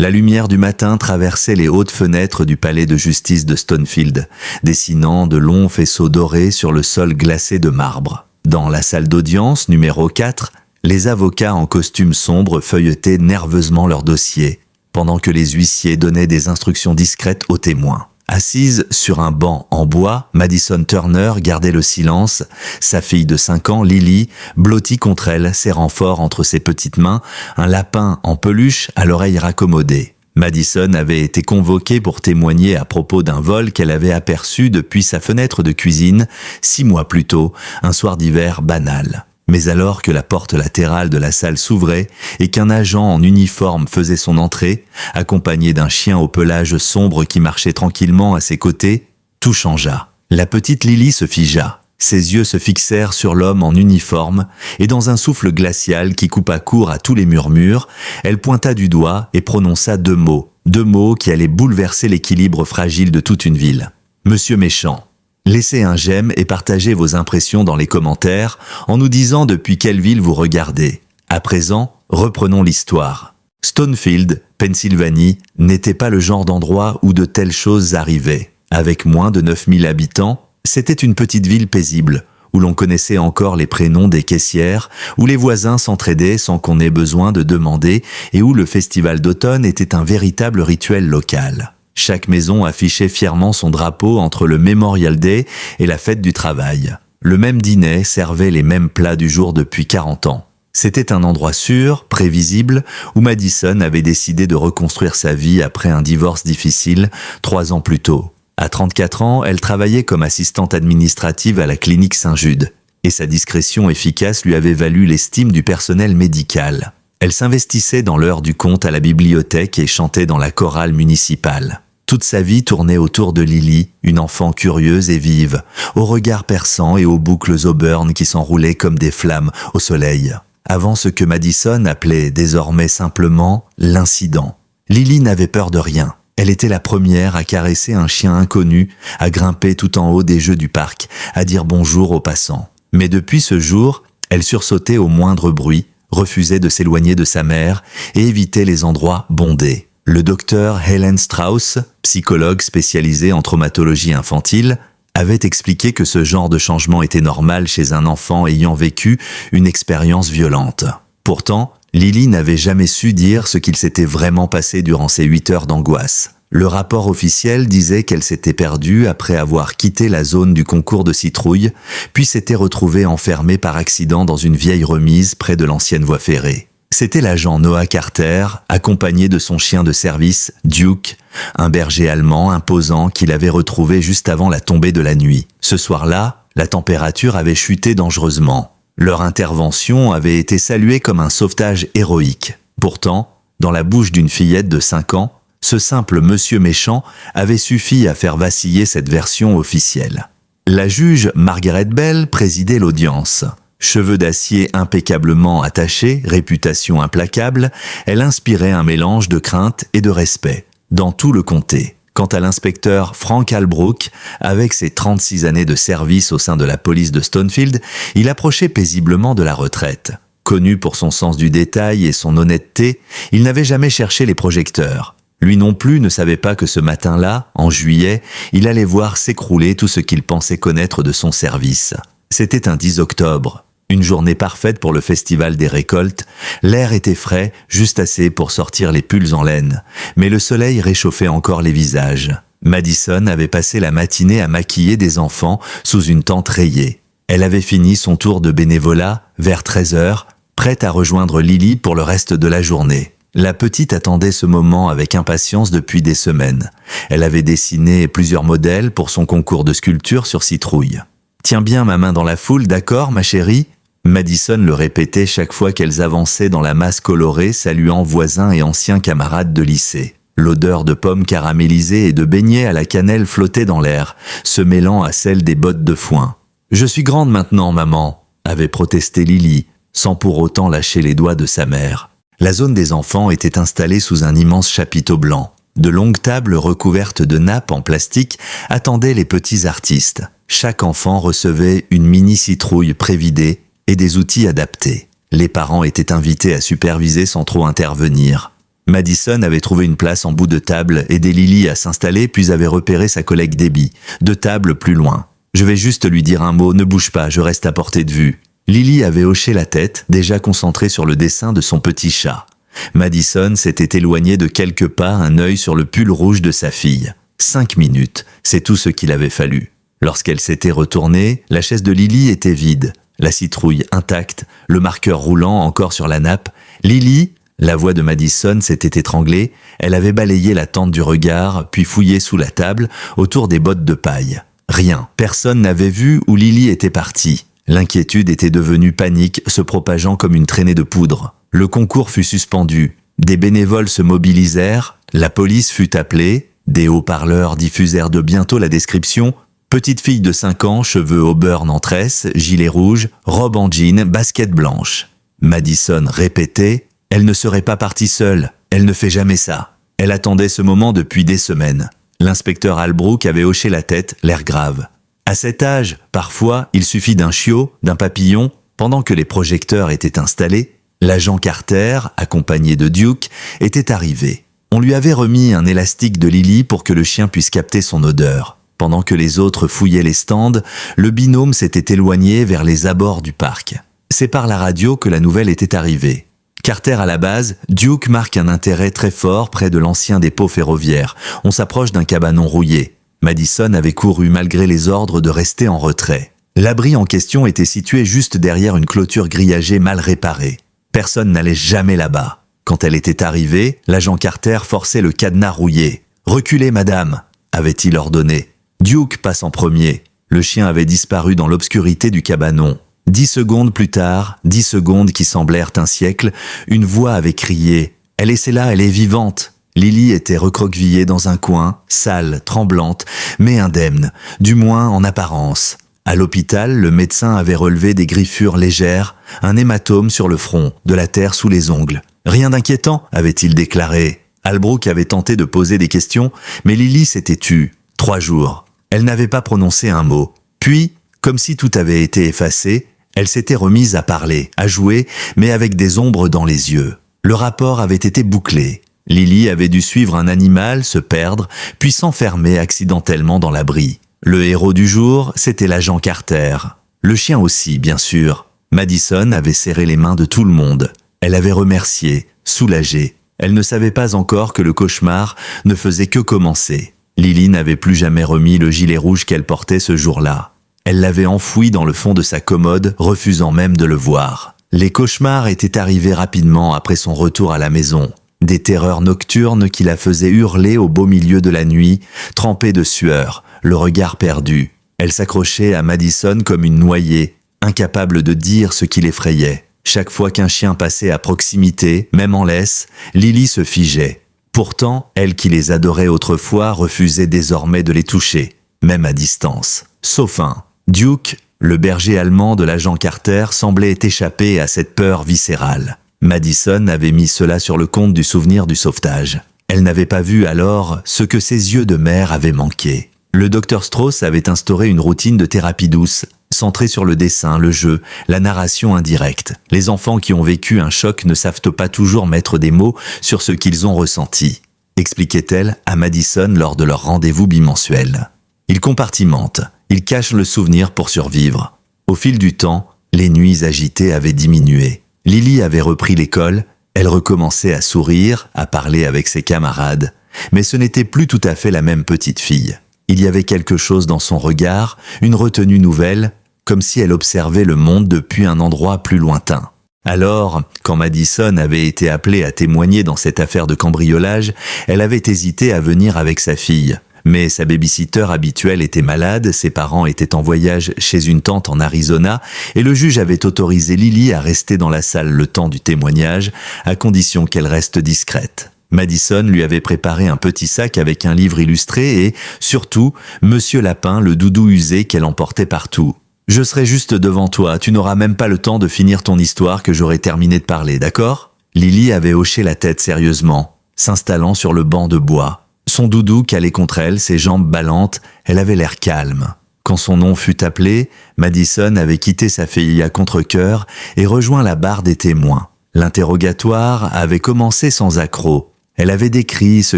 La lumière du matin traversait les hautes fenêtres du palais de justice de Stonefield, dessinant de longs faisceaux dorés sur le sol glacé de marbre. Dans la salle d'audience numéro 4, les avocats en costume sombre feuilletaient nerveusement leurs dossiers, pendant que les huissiers donnaient des instructions discrètes aux témoins. Assise sur un banc en bois, Madison Turner gardait le silence, sa fille de 5 ans, Lily, blottie contre elle, serrant fort entre ses petites mains, un lapin en peluche à l'oreille raccommodée. Madison avait été convoquée pour témoigner à propos d'un vol qu'elle avait aperçu depuis sa fenêtre de cuisine 6 mois plus tôt, un soir d'hiver banal. Mais alors que la porte latérale de la salle s'ouvrait et qu'un agent en uniforme faisait son entrée, accompagné d'un chien au pelage sombre qui marchait tranquillement à ses côtés, tout changea. La petite Lily se figea. Ses yeux se fixèrent sur l'homme en uniforme et dans un souffle glacial qui coupa court à tous les murmures, elle pointa du doigt et prononça 2 mots qui allaient bouleverser l'équilibre fragile de toute une ville. « Monsieur Méchant ». Laissez un j'aime et partagez vos impressions dans les commentaires en nous disant depuis quelle ville vous regardez. À présent, reprenons l'histoire. Stonefield, Pennsylvanie, n'était pas le genre d'endroit où de telles choses arrivaient. Avec moins de 9000 habitants, c'était une petite ville paisible, où l'on connaissait encore les prénoms des caissières, où les voisins s'entraidaient sans qu'on ait besoin de demander et où le festival d'automne était un véritable rituel local. Chaque maison affichait fièrement son drapeau entre le Memorial Day et la fête du travail. Le même dîner servait les mêmes plats du jour depuis 40 ans. C'était un endroit sûr, prévisible, où Madison avait décidé de reconstruire sa vie après un divorce difficile 3 ans plus tôt. À 34 ans, elle travaillait comme assistante administrative à la clinique Saint-Jude, et sa discrétion efficace lui avait valu l'estime du personnel médical. Elle s'investissait dans l'heure du conte à la bibliothèque et chantait dans la chorale municipale. Toute sa vie tournait autour de Lily, une enfant curieuse et vive, au regard perçant et aux boucles auburnes qui s'enroulaient comme des flammes au soleil. Avant ce que Madison appelait désormais simplement l'incident. Lily n'avait peur de rien. Elle était la première à caresser un chien inconnu, à grimper tout en haut des jeux du parc, à dire bonjour aux passants. Mais depuis ce jour, elle sursautait au moindre bruit, refusait de s'éloigner de sa mère et évitait les endroits bondés. Le docteur Helen Strauss, psychologue spécialisée en traumatologie infantile, avait expliqué que ce genre de changement était normal chez un enfant ayant vécu une expérience violente. Pourtant, Lily n'avait jamais su dire ce qu'il s'était vraiment passé durant ces 8 heures d'angoisse. Le rapport officiel disait qu'elle s'était perdue après avoir quitté la zone du concours de citrouille, puis s'était retrouvée enfermée par accident dans une vieille remise près de l'ancienne voie ferrée. C'était l'agent Noah Carter, accompagné de son chien de service, Duke, un berger allemand imposant qu'il avait retrouvé juste avant la tombée de la nuit. Ce soir-là, la température avait chuté dangereusement. Leur intervention avait été saluée comme un sauvetage héroïque. Pourtant, dans la bouche d'une fillette de 5 ans, ce simple monsieur méchant avait suffi à faire vaciller cette version officielle. La juge Margaret Bell présidait l'audience. Cheveux d'acier impeccablement attachés, réputation implacable, elle inspirait un mélange de crainte et de respect dans tout le comté. Quant à l'inspecteur Frank Albrook, avec ses 36 années de service au sein de la police de Stonefield, il approchait paisiblement de la retraite. Connu pour son sens du détail et son honnêteté, il n'avait jamais cherché les projecteurs. Lui non plus ne savait pas que ce matin-là, en juillet, il allait voir s'écrouler tout ce qu'il pensait connaître de son service. C'était un 10 octobre, une journée parfaite pour le festival des récoltes. L'air était frais, juste assez pour sortir les pulls en laine, mais le soleil réchauffait encore les visages. Madison avait passé la matinée à maquiller des enfants sous une tente rayée. Elle avait fini son tour de bénévolat vers 13 heures, prête à rejoindre Lily pour le reste de la journée. La petite attendait ce moment avec impatience depuis des semaines. Elle avait dessiné plusieurs modèles pour son concours de sculpture sur citrouille. « Tiens bien ma main dans la foule, d'accord, ma chérie ?» Madison le répétait chaque fois qu'elles avançaient dans la masse colorée, saluant voisins et anciens camarades de lycée. L'odeur de pommes caramélisées et de beignets à la cannelle flottait dans l'air, se mêlant à celle des bottes de foin. « Je suis grande maintenant, maman », avait protesté Lily, sans pour autant lâcher les doigts de sa mère. La zone des enfants était installée sous un immense chapiteau blanc. De longues tables recouvertes de nappes en plastique attendaient les petits artistes. Chaque enfant recevait une mini-citrouille prévidée et des outils adaptés. Les parents étaient invités à superviser sans trop intervenir. Madison avait trouvé une place en bout de table, aidé Lily à s'installer, puis avait repéré sa collègue Debbie, 2 tables plus loin. « Je vais juste lui dire un mot, ne bouge pas, je reste à portée de vue. » Lily avait hoché la tête, déjà concentrée sur le dessin de son petit chat. Madison s'était éloignée de quelques pas, un œil sur le pull rouge de sa fille. 5 minutes, c'est tout ce qu'il avait fallu. Lorsqu'elle s'était retournée, la chaise de Lily était vide, la citrouille intacte, le marqueur roulant encore sur la nappe. Lily, la voix de Madison s'était étranglée, elle avait balayé la tente du regard, puis fouillé sous la table, autour des bottes de paille. Rien, personne n'avait vu où Lily était partie. L'inquiétude était devenue panique, se propageant comme une traînée de poudre. Le concours fut suspendu, des bénévoles se mobilisèrent, la police fut appelée, des haut-parleurs diffusèrent de bientôt la description: petite fille de 5 ans, cheveux au beurre en tresse, gilet rouge, robe en jean, basket blanche. Madison répétait: elle ne serait pas partie seule, elle ne fait jamais ça. Elle attendait ce moment depuis des semaines. L'inspecteur Albrook avait hoché la tête, l'air grave. À cet âge, parfois, il suffit d'un chiot, d'un papillon. Pendant que les projecteurs étaient installés, l'agent Carter, accompagné de Duke, était arrivé. On lui avait remis un élastique de Lily pour que le chien puisse capter son odeur. Pendant que les autres fouillaient les stands, le binôme s'était éloigné vers les abords du parc. C'est par la radio que la nouvelle était arrivée. Carter à la base, Duke marque un intérêt très fort près de l'ancien dépôt ferroviaire. On s'approche d'un cabanon rouillé. Madison avait couru malgré les ordres de rester en retrait. L'abri en question était situé juste derrière une clôture grillagée mal réparée. Personne n'allait jamais là-bas. Quand elle était arrivée, l'agent Carter forçait le cadenas rouillé. « Reculez, madame !» avait-il ordonné. Duke passe en premier. Le chien avait disparu dans l'obscurité du cabanon. 10 secondes plus tard, 10 secondes qui semblèrent un siècle, une voix avait crié « Elle est là, elle est vivante !» Lily était recroquevillée dans un coin, sale, tremblante, mais indemne, du moins en apparence. À l'hôpital, le médecin avait relevé des griffures légères, un hématome sur le front, de la terre sous les ongles. « Rien d'inquiétant » avait-il déclaré. Albrook avait tenté de poser des questions, mais Lily s'était tue. 3 jours. Elle n'avait pas prononcé un mot. Puis, comme si tout avait été effacé, elle s'était remise à parler, à jouer, mais avec des ombres dans les yeux. Le rapport avait été bouclé. Lily avait dû suivre un animal, se perdre, puis s'enfermer accidentellement dans l'abri. Le héros du jour, c'était l'agent Carter. Le chien aussi, bien sûr. Madison avait serré les mains de tout le monde. Elle avait remercié, soulagé. Elle ne savait pas encore que le cauchemar ne faisait que commencer. Lily n'avait plus jamais remis le gilet rouge qu'elle portait ce jour-là. Elle l'avait enfoui dans le fond de sa commode, refusant même de le voir. Les cauchemars étaient arrivés rapidement après son retour à la maison. Des terreurs nocturnes qui la faisaient hurler au beau milieu de la nuit, trempée de sueur, le regard perdu. Elle s'accrochait à Madison comme une noyée, incapable de dire ce qui l'effrayait. Chaque fois qu'un chien passait à proximité, même en laisse, Lily se figeait. Pourtant, elle qui les adorait autrefois refusait désormais de les toucher, même à distance. Sauf un. Duke, le berger allemand de l'agent Carter, semblait échapper à cette peur viscérale. Madison avait mis cela sur le compte du souvenir du sauvetage. Elle n'avait pas vu alors ce que ses yeux de mère avaient manqué. Le docteur Strauss avait instauré une routine de thérapie douce, centrée sur le dessin, le jeu, la narration indirecte. Les enfants qui ont vécu un choc ne savent pas toujours mettre des mots sur ce qu'ils ont ressenti, expliquait-elle à Madison lors de leur rendez-vous bimensuel. Ils compartimentent, ils cachent le souvenir pour survivre. Au fil du temps, les nuits agitées avaient diminué. Lily avait repris l'école, elle recommençait à sourire, à parler avec ses camarades, mais ce n'était plus tout à fait la même petite fille. Il y avait quelque chose dans son regard, une retenue nouvelle, comme si elle observait le monde depuis un endroit plus lointain. Alors, quand Madison avait été appelée à témoigner dans cette affaire de cambriolage, elle avait hésité à venir avec sa fille. Mais sa babysitter habituelle était malade, ses parents étaient en voyage chez une tante en Arizona et le juge avait autorisé Lily à rester dans la salle le temps du témoignage, à condition qu'elle reste discrète. Madison lui avait préparé un petit sac avec un livre illustré et, surtout, Monsieur Lapin, le doudou usé qu'elle emportait partout. « Je serai juste devant toi, tu n'auras même pas le temps de finir ton histoire que j'aurai terminé de parler, d'accord ?» Lily avait hoché la tête sérieusement, s'installant sur le banc de bois. Son doudou calé contre elle, ses jambes ballantes, elle avait l'air calme. Quand son nom fut appelé, Madison avait quitté sa fille à contre-cœur et rejoint la barre des témoins. L'interrogatoire avait commencé sans accroc. Elle avait décrit ce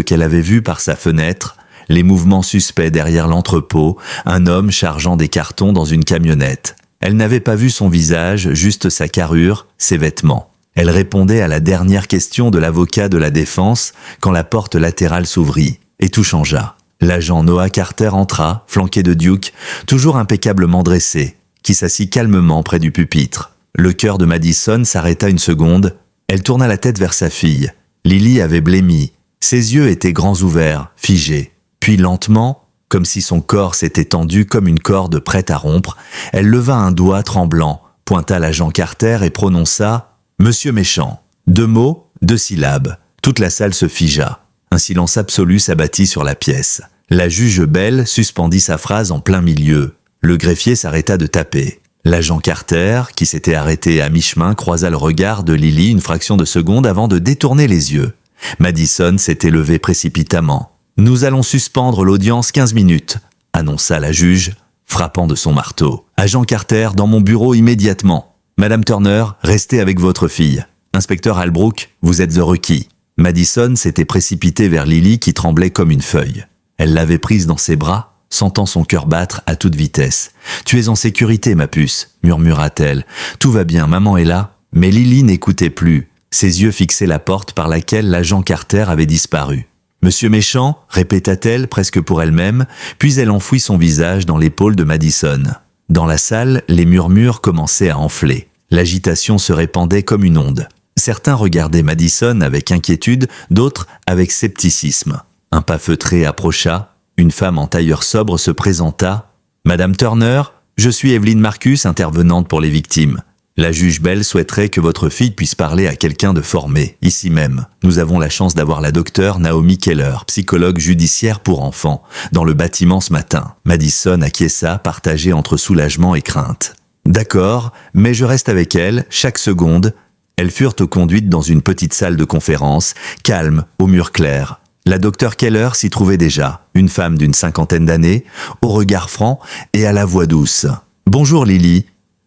qu'elle avait vu par sa fenêtre, les mouvements suspects derrière l'entrepôt, un homme chargeant des cartons dans une camionnette. Elle n'avait pas vu son visage, juste sa carrure, ses vêtements. Elle répondait à la dernière question de l'avocat de la défense quand la porte latérale s'ouvrit, et tout changea. L'agent Noah Carter entra, flanqué de Duke, toujours impeccablement dressé, qui s'assit calmement près du pupitre. Le cœur de Madison s'arrêta une seconde. Elle tourna la tête vers sa fille. Lily avait blêmi. Ses yeux étaient grands ouverts, figés. Puis lentement, comme si son corps s'était tendu comme une corde prête à rompre, elle leva un doigt tremblant, pointa l'agent Carter et prononça « Monsieur Méchant ». 2 mots, 2 syllabes. Toute la salle se figea. Un silence absolu s'abattit sur la pièce. La juge Bell suspendit sa phrase en plein milieu. Le greffier s'arrêta de taper. L'agent Carter, qui s'était arrêté à mi-chemin, croisa le regard de Lily une fraction de seconde avant de détourner les yeux. Madison s'était levée précipitamment. « Nous allons suspendre l'audience 15 minutes », annonça la juge, frappant de son marteau. « Agent Carter, dans mon bureau immédiatement. Madame Turner, restez avec votre fille. Inspecteur Albrook, vous êtes requis. » Madison s'était précipitée vers Lily qui tremblait comme une feuille. Elle l'avait prise dans ses bras, sentant son cœur battre à toute vitesse. « Tu es en sécurité, ma puce », murmura-t-elle. « Tout va bien, maman est là. » Mais Lily n'écoutait plus. Ses yeux fixaient la porte par laquelle l'agent Carter avait disparu. « Monsieur Méchant », répéta-t-elle presque pour elle-même, puis elle enfouit son visage dans l'épaule de Madison. Dans la salle, les murmures commençaient à enfler. L'agitation se répandait comme une onde. Certains regardaient Madison avec inquiétude, d'autres avec scepticisme. Un pas feutré approcha, une femme en tailleur sobre se présenta. « Madame Turner, je suis Evelyn Marcus, intervenante pour les victimes. La juge Bell souhaiterait que votre fille puisse parler à quelqu'un de formé, ici même. Nous avons la chance d'avoir la docteure Naomi Keller, psychologue judiciaire pour enfants, dans le bâtiment ce matin. » Madison acquiesça, partagée entre soulagement et crainte. « D'accord, mais je reste avec elle, chaque seconde. » Elles furent conduites dans une petite salle de conférence, calme, aux murs clairs. La docteure Keller s'y trouvait déjà, une femme d'une 50aine d'années, au regard franc et à la voix douce. « Bonjour Lily.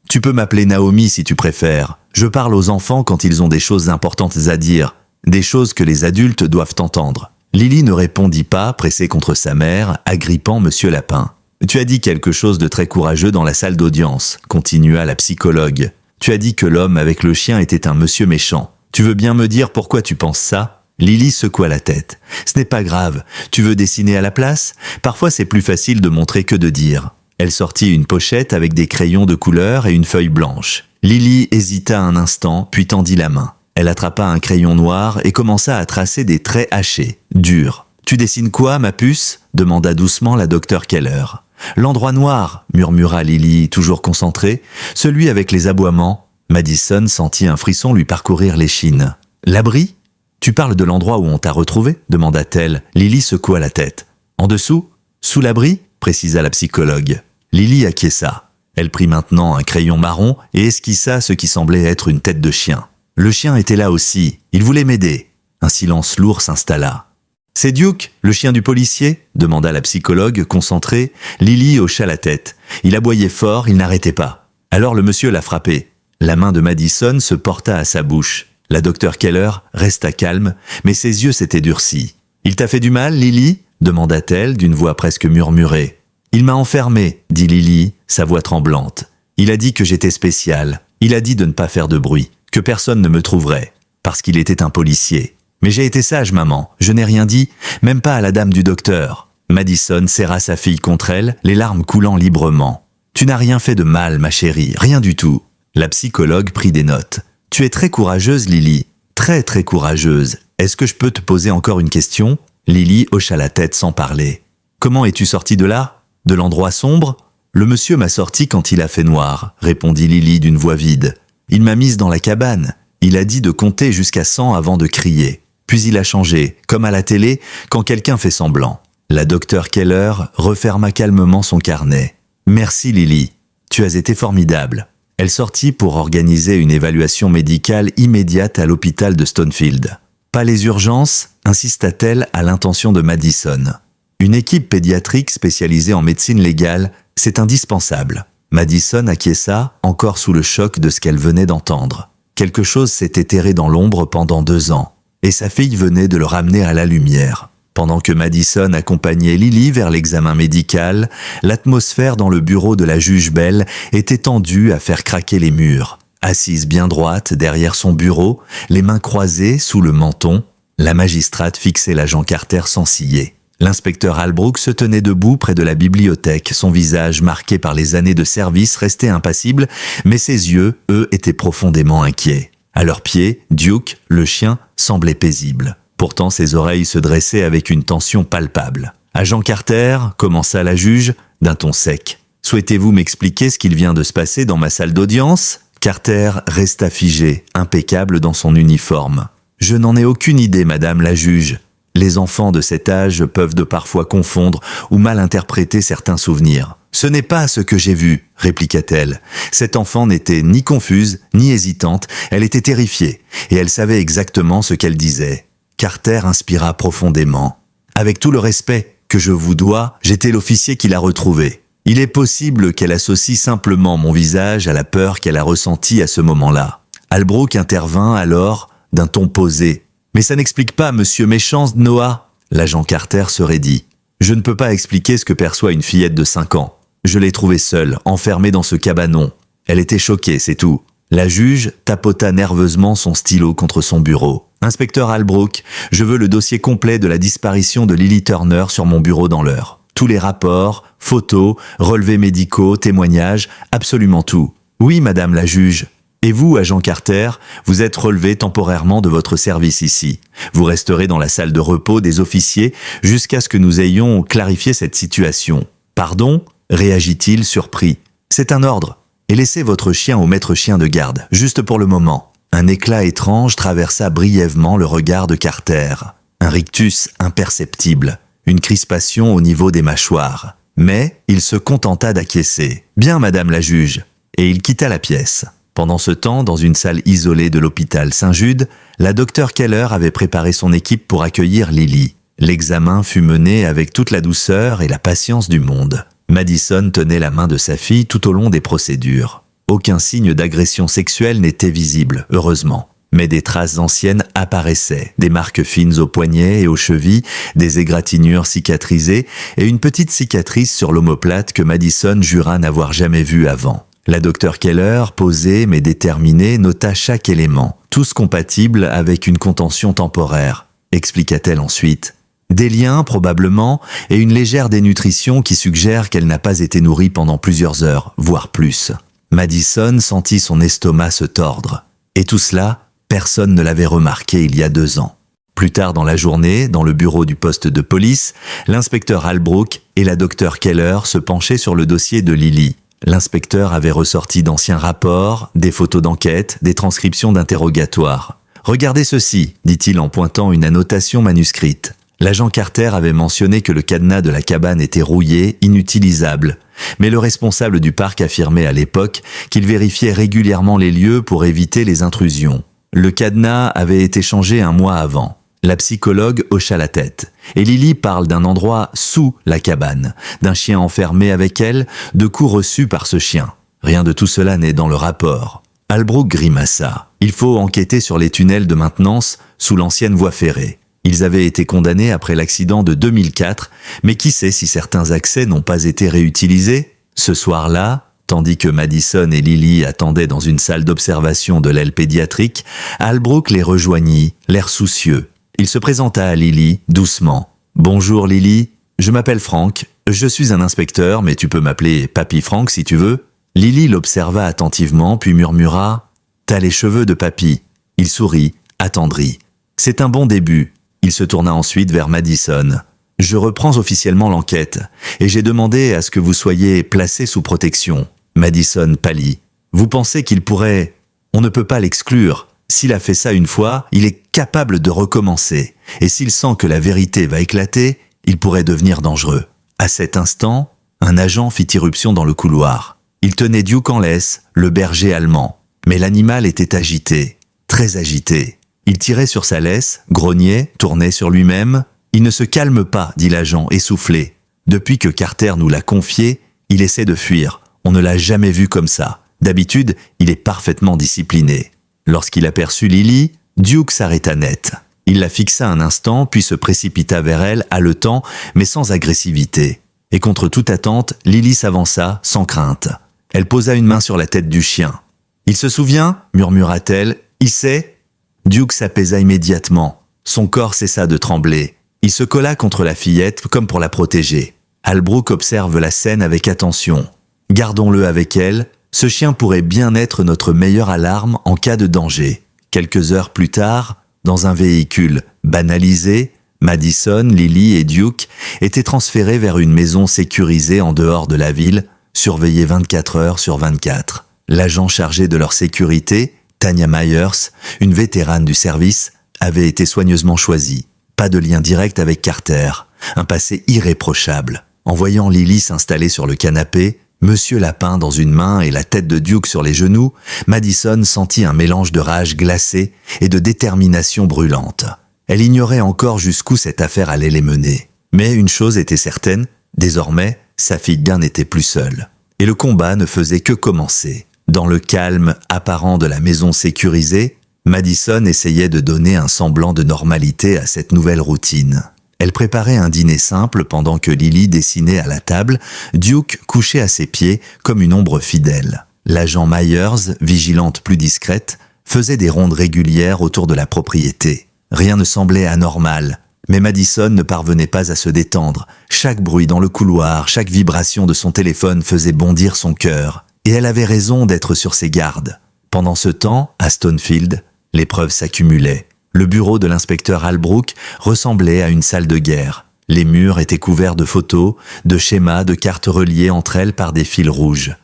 Tu peux m'appeler Naomi si tu préfères. Je parle aux enfants quand ils ont des choses importantes à dire, des choses que les adultes doivent entendre. » Lily ne répondit pas, pressée contre sa mère, agrippant Monsieur Lapin. « Tu as dit quelque chose de très courageux dans la salle d'audience, » continua la psychologue. « Tu as dit que l'homme avec le chien était un monsieur méchant. Tu veux bien me dire pourquoi tu penses ça ?» Lily secoua la tête. « Ce n'est pas grave. Tu veux dessiner à la place ? Parfois c'est plus facile de montrer que de dire. » Elle sortit une pochette avec des crayons de couleur et une feuille blanche. Lily hésita un instant, puis tendit la main. Elle attrapa un crayon noir et commença à tracer des traits hachés, durs. « Tu dessines quoi, ma puce ?» demanda doucement la docteure Keller. « L'endroit noir » murmura Lily, toujours concentrée. « Celui avec les aboiements. » Madison sentit un frisson lui parcourir l'échine. « L'abri ? Tu parles de l'endroit où on t'a retrouvé ?» demanda-t-elle. Lily secoua la tête. « En dessous ? Sous l'abri ?» précisa la psychologue. Lily acquiesça. Elle prit maintenant un crayon marron et esquissa ce qui semblait être une tête de chien. Le chien était là aussi. Il voulait m'aider. Un silence lourd s'installa. « C'est Duke, le chien du policier ?» demanda la psychologue, concentrée. Lily hocha la tête. Il aboyait fort, il n'arrêtait pas. Alors le monsieur l'a frappé. La main de Madison se porta à sa bouche. La docteure Keller resta calme, mais ses yeux s'étaient durcis. « Il t'a fait du mal, Lily ?» demanda-t-elle d'une voix presque murmurée. « Il m'a enfermée, » dit Lily, sa voix tremblante. « Il a dit que j'étais spéciale. Il a dit de ne pas faire de bruit, que personne ne me trouverait, parce qu'il était un policier. Mais j'ai été sage, maman. Je n'ai rien dit, même pas à la dame du docteur. » Madison serra sa fille contre elle, les larmes coulant librement. « Tu n'as rien fait de mal, ma chérie, rien du tout. » La psychologue prit des notes. « Tu es très courageuse, Lily. Très, très courageuse. Est-ce que je peux te poser encore une question ?» Lily hocha la tête sans parler. « Comment es-tu sortie de là ? De l'endroit sombre ? » « Le monsieur m'a sorti quand il a fait noir, » répondit Lily d'une voix vide. « Il m'a mise dans la cabane. Il a dit de compter jusqu'à 100 avant de crier. Puis il a changé, comme à la télé, quand quelqu'un fait semblant. » La docteure Keller referma calmement son carnet. « Merci Lily, tu as été formidable. » Elle sortit pour organiser une évaluation médicale immédiate à l'hôpital de Stonefield. « Pas les urgences ?» insista-t-elle à l'intention de Madison. « Une équipe pédiatrique spécialisée en médecine légale, c'est indispensable. » Madison acquiesça, encore sous le choc de ce qu'elle venait d'entendre. Quelque chose s'était terré dans l'ombre pendant 2 ans. et sa fille venait de le ramener à la lumière. Pendant que Madison accompagnait Lily vers l'examen médical, l'atmosphère dans le bureau de la juge Bell était tendue à faire craquer les murs. Assise bien droite derrière son bureau, les mains croisées sous le menton, la magistrate fixait l'agent Carter sans ciller. L'inspecteur Albrook se tenait debout près de la bibliothèque, son visage marqué par les années de service restait impassible, mais ses yeux, eux, étaient profondément inquiets. À leurs pieds, Duke, le chien, semblait paisible. Pourtant, ses oreilles se dressaient avec une tension palpable. « Agent Carter, commença la juge, d'un ton sec. Souhaitez-vous m'expliquer ce qu'il vient de se passer dans ma salle d'audience ?» Carter resta figé, impeccable dans son uniforme. « Je n'en ai aucune idée, madame la juge. Les enfants de cet âge peuvent de parfois confondre ou mal interpréter certains souvenirs. »« Ce n'est pas ce que j'ai vu, » répliqua-t-elle. Cette enfant n'était ni confuse, ni hésitante, elle était terrifiée, et elle savait exactement ce qu'elle disait. Carter inspira profondément. « Avec tout le respect que je vous dois, j'étais l'officier qui l'a retrouvée. Il est possible qu'elle associe simplement mon visage à la peur qu'elle a ressentie à ce moment-là. » Albrook intervint alors d'un ton posé. « Mais ça n'explique pas, monsieur méchant Noah. » L'agent Carter se raidit. « Je ne peux pas expliquer ce que perçoit une fillette de 5 ans. Je l'ai trouvée seule, enfermée dans ce cabanon. Elle était choquée, c'est tout. » La juge tapota nerveusement son stylo contre son bureau. « Inspecteur Albrook, je veux le dossier complet de la disparition de Lily Turner sur mon bureau dans l'heure. Tous les rapports, photos, relevés médicaux, témoignages, absolument tout. Oui, madame la juge. Et vous, agent Carter, vous êtes relevé temporairement de votre service ici. Vous resterez dans la salle de repos des officiers jusqu'à ce que nous ayons clarifié cette situation. »« Pardon ?» réagit-il surpris. « C'est un ordre. Et laissez votre chien au maître chien de garde, juste pour le moment. » Un éclat étrange traversa brièvement le regard de Carter. Un rictus imperceptible, une crispation au niveau des mâchoires. Mais il se contenta d'acquiescer. « Bien, madame la juge. » Et il quitta la pièce. Pendant ce temps, dans une salle isolée de l'hôpital Saint-Jude, la docteure Keller avait préparé son équipe pour accueillir Lily. L'examen fut mené avec toute la douceur et la patience du monde. Madison tenait la main de sa fille tout au long des procédures. Aucun signe d'agression sexuelle n'était visible, heureusement. Mais des traces anciennes apparaissaient, des marques fines aux poignets et aux chevilles, des égratignures cicatrisées et une petite cicatrice sur l'omoplate que Madison jura n'avoir jamais vue avant. La docteure Keller, posée mais déterminée, nota chaque élément, tous compatibles avec une contention temporaire, expliqua-t-elle ensuite. Des liens, probablement, et une légère dénutrition qui suggère qu'elle n'a pas été nourrie pendant plusieurs heures, voire plus. Madison sentit son estomac se tordre. Et tout cela, personne ne l'avait remarqué il y a 2 ans. Plus tard dans la journée, dans le bureau du poste de police, l'inspecteur Albrook et la docteure Keller se penchaient sur le dossier de Lily. L'inspecteur avait ressorti d'anciens rapports, des photos d'enquête, des transcriptions d'interrogatoire. « Regardez ceci », dit-il en pointant une annotation manuscrite. L'agent Carter avait mentionné que le cadenas de la cabane était rouillé, inutilisable. Mais le responsable du parc affirmait à l'époque qu'il vérifiait régulièrement les lieux pour éviter les intrusions. Le cadenas avait été changé 1 mois avant. La psychologue hocha la tête. Et Lily parle d'un endroit sous la cabane, d'un chien enfermé avec elle, de coups reçus par ce chien. Rien de tout cela n'est dans le rapport. Albrook grimaça. Il faut enquêter sur les tunnels de maintenance sous l'ancienne voie ferrée. Ils avaient été condamnés après l'accident de 2004, mais qui sait si certains accès n'ont pas été réutilisés? Ce soir-là, tandis que Madison et Lily attendaient dans une salle d'observation de l'aile pédiatrique, Albrook les rejoignit, l'air soucieux. Il se présenta à Lily, doucement. « Bonjour Lily, je m'appelle Frank, je suis un inspecteur, mais tu peux m'appeler Papy Frank si tu veux. » Lily l'observa attentivement, puis murmura « T'as les cheveux de papy. » Il sourit, attendri. « C'est un bon début. » Il se tourna ensuite vers Madison. « Je reprends officiellement l'enquête, et j'ai demandé à ce que vous soyez placé sous protection. » Madison pâlit. « Vous pensez qu'il pourrait... On ne peut pas l'exclure. S'il a fait ça une fois, il est capable de recommencer. Et s'il sent que la vérité va éclater, il pourrait devenir dangereux. » À cet instant, un agent fit irruption dans le couloir. Il tenait Duke en laisse, le berger allemand. Mais l'animal était agité, très agité. Il tirait sur sa laisse, grognait, tournait sur lui-même. « Il ne se calme pas, » dit l'agent, essoufflé. Depuis que Carter nous l'a confié, il essaie de fuir. On ne l'a jamais vu comme ça. D'habitude, il est parfaitement discipliné. Lorsqu'il aperçut Lily, Duke s'arrêta net. Il la fixa un instant, puis se précipita vers elle, haletant, mais sans agressivité. Et contre toute attente, Lily s'avança, sans crainte. Elle posa une main sur la tête du chien. « Il se souvient » murmura-t-elle. « Il sait ?» Duke s'apaisa immédiatement. Son corps cessa de trembler. Il se colla contre la fillette comme pour la protéger. Albrook observe la scène avec attention. « Gardons-le avec elle. Ce chien pourrait bien être notre meilleure alarme en cas de danger. » Quelques heures plus tard, dans un véhicule banalisé, Madison, Lily et Duke étaient transférés vers une maison sécurisée en dehors de la ville, surveillée 24 heures sur 24. L'agent chargé de leur sécurité, Tanya Myers, une vétérane du service, avait été soigneusement choisie. Pas de lien direct avec Carter, un passé irréprochable. En voyant Lily s'installer sur le canapé, Monsieur Lapin dans une main et la tête de Duke sur les genoux, Madison sentit un mélange de rage glacée et de détermination brûlante. Elle ignorait encore jusqu'où cette affaire allait les mener. Mais une chose était certaine, désormais, sa fille bien n'était plus seule. Et le combat ne faisait que commencer. Dans le calme apparent de la maison sécurisée, Madison essayait de donner un semblant de normalité à cette nouvelle routine. Elle préparait un dîner simple pendant que Lily dessinait à la table, Duke couché à ses pieds comme une ombre fidèle. L'agent Myers, vigilante plus discrète, faisait des rondes régulières autour de la propriété. Rien ne semblait anormal, mais Madison ne parvenait pas à se détendre. Chaque bruit dans le couloir, chaque vibration de son téléphone faisait bondir son cœur. Et elle avait raison d'être sur ses gardes. Pendant ce temps, à Stonefield, les preuves s'accumulaient. Le bureau de l'inspecteur Albrook ressemblait à une salle de guerre. Les murs étaient couverts de photos, de schémas, de cartes reliées entre elles par des fils rouges.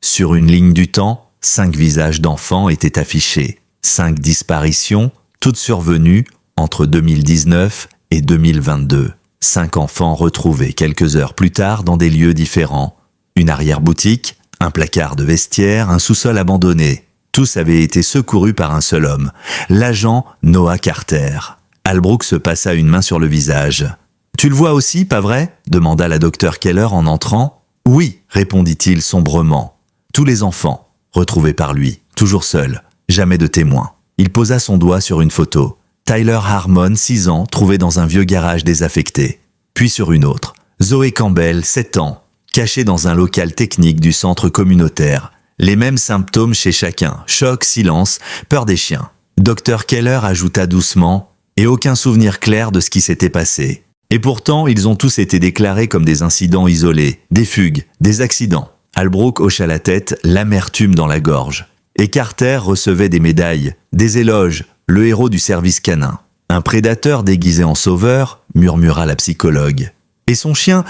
Sur une ligne du temps, 5 visages d'enfants étaient affichés. 5 disparitions, toutes survenues entre 2019 et 2022. 5 enfants retrouvés quelques heures plus tard dans des lieux différents. Une arrière-boutique, un placard de vestiaire, un sous-sol abandonné. Tous avaient été secourus par un seul homme, l'agent Noah Carter. Albrook se passa une main sur le visage. « Tu le vois aussi, pas vrai ?» demanda la docteur Keller en entrant. « Oui », répondit-il sombrement. Tous les enfants, retrouvés par lui, toujours seuls, jamais de témoins. Il posa son doigt sur une photo. Tyler Harmon, 6 ans, trouvé dans un vieux garage désaffecté. Puis sur une autre. Zoé Campbell, 7 ans, cachée dans un local technique du centre communautaire. Les mêmes symptômes chez chacun, choc, silence, peur des chiens. Dr Keller ajouta doucement, et aucun souvenir clair de ce qui s'était passé. Et pourtant, ils ont tous été déclarés comme des incidents isolés, des fugues, des accidents. Albrook hocha la tête, l'amertume dans la gorge. Et Carter recevait des médailles, des éloges, le héros du service canin. Un prédateur déguisé en sauveur, murmura la psychologue. Et son chien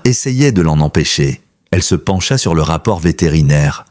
essayait de l'en empêcher. Elle se pencha sur le rapport vétérinaire.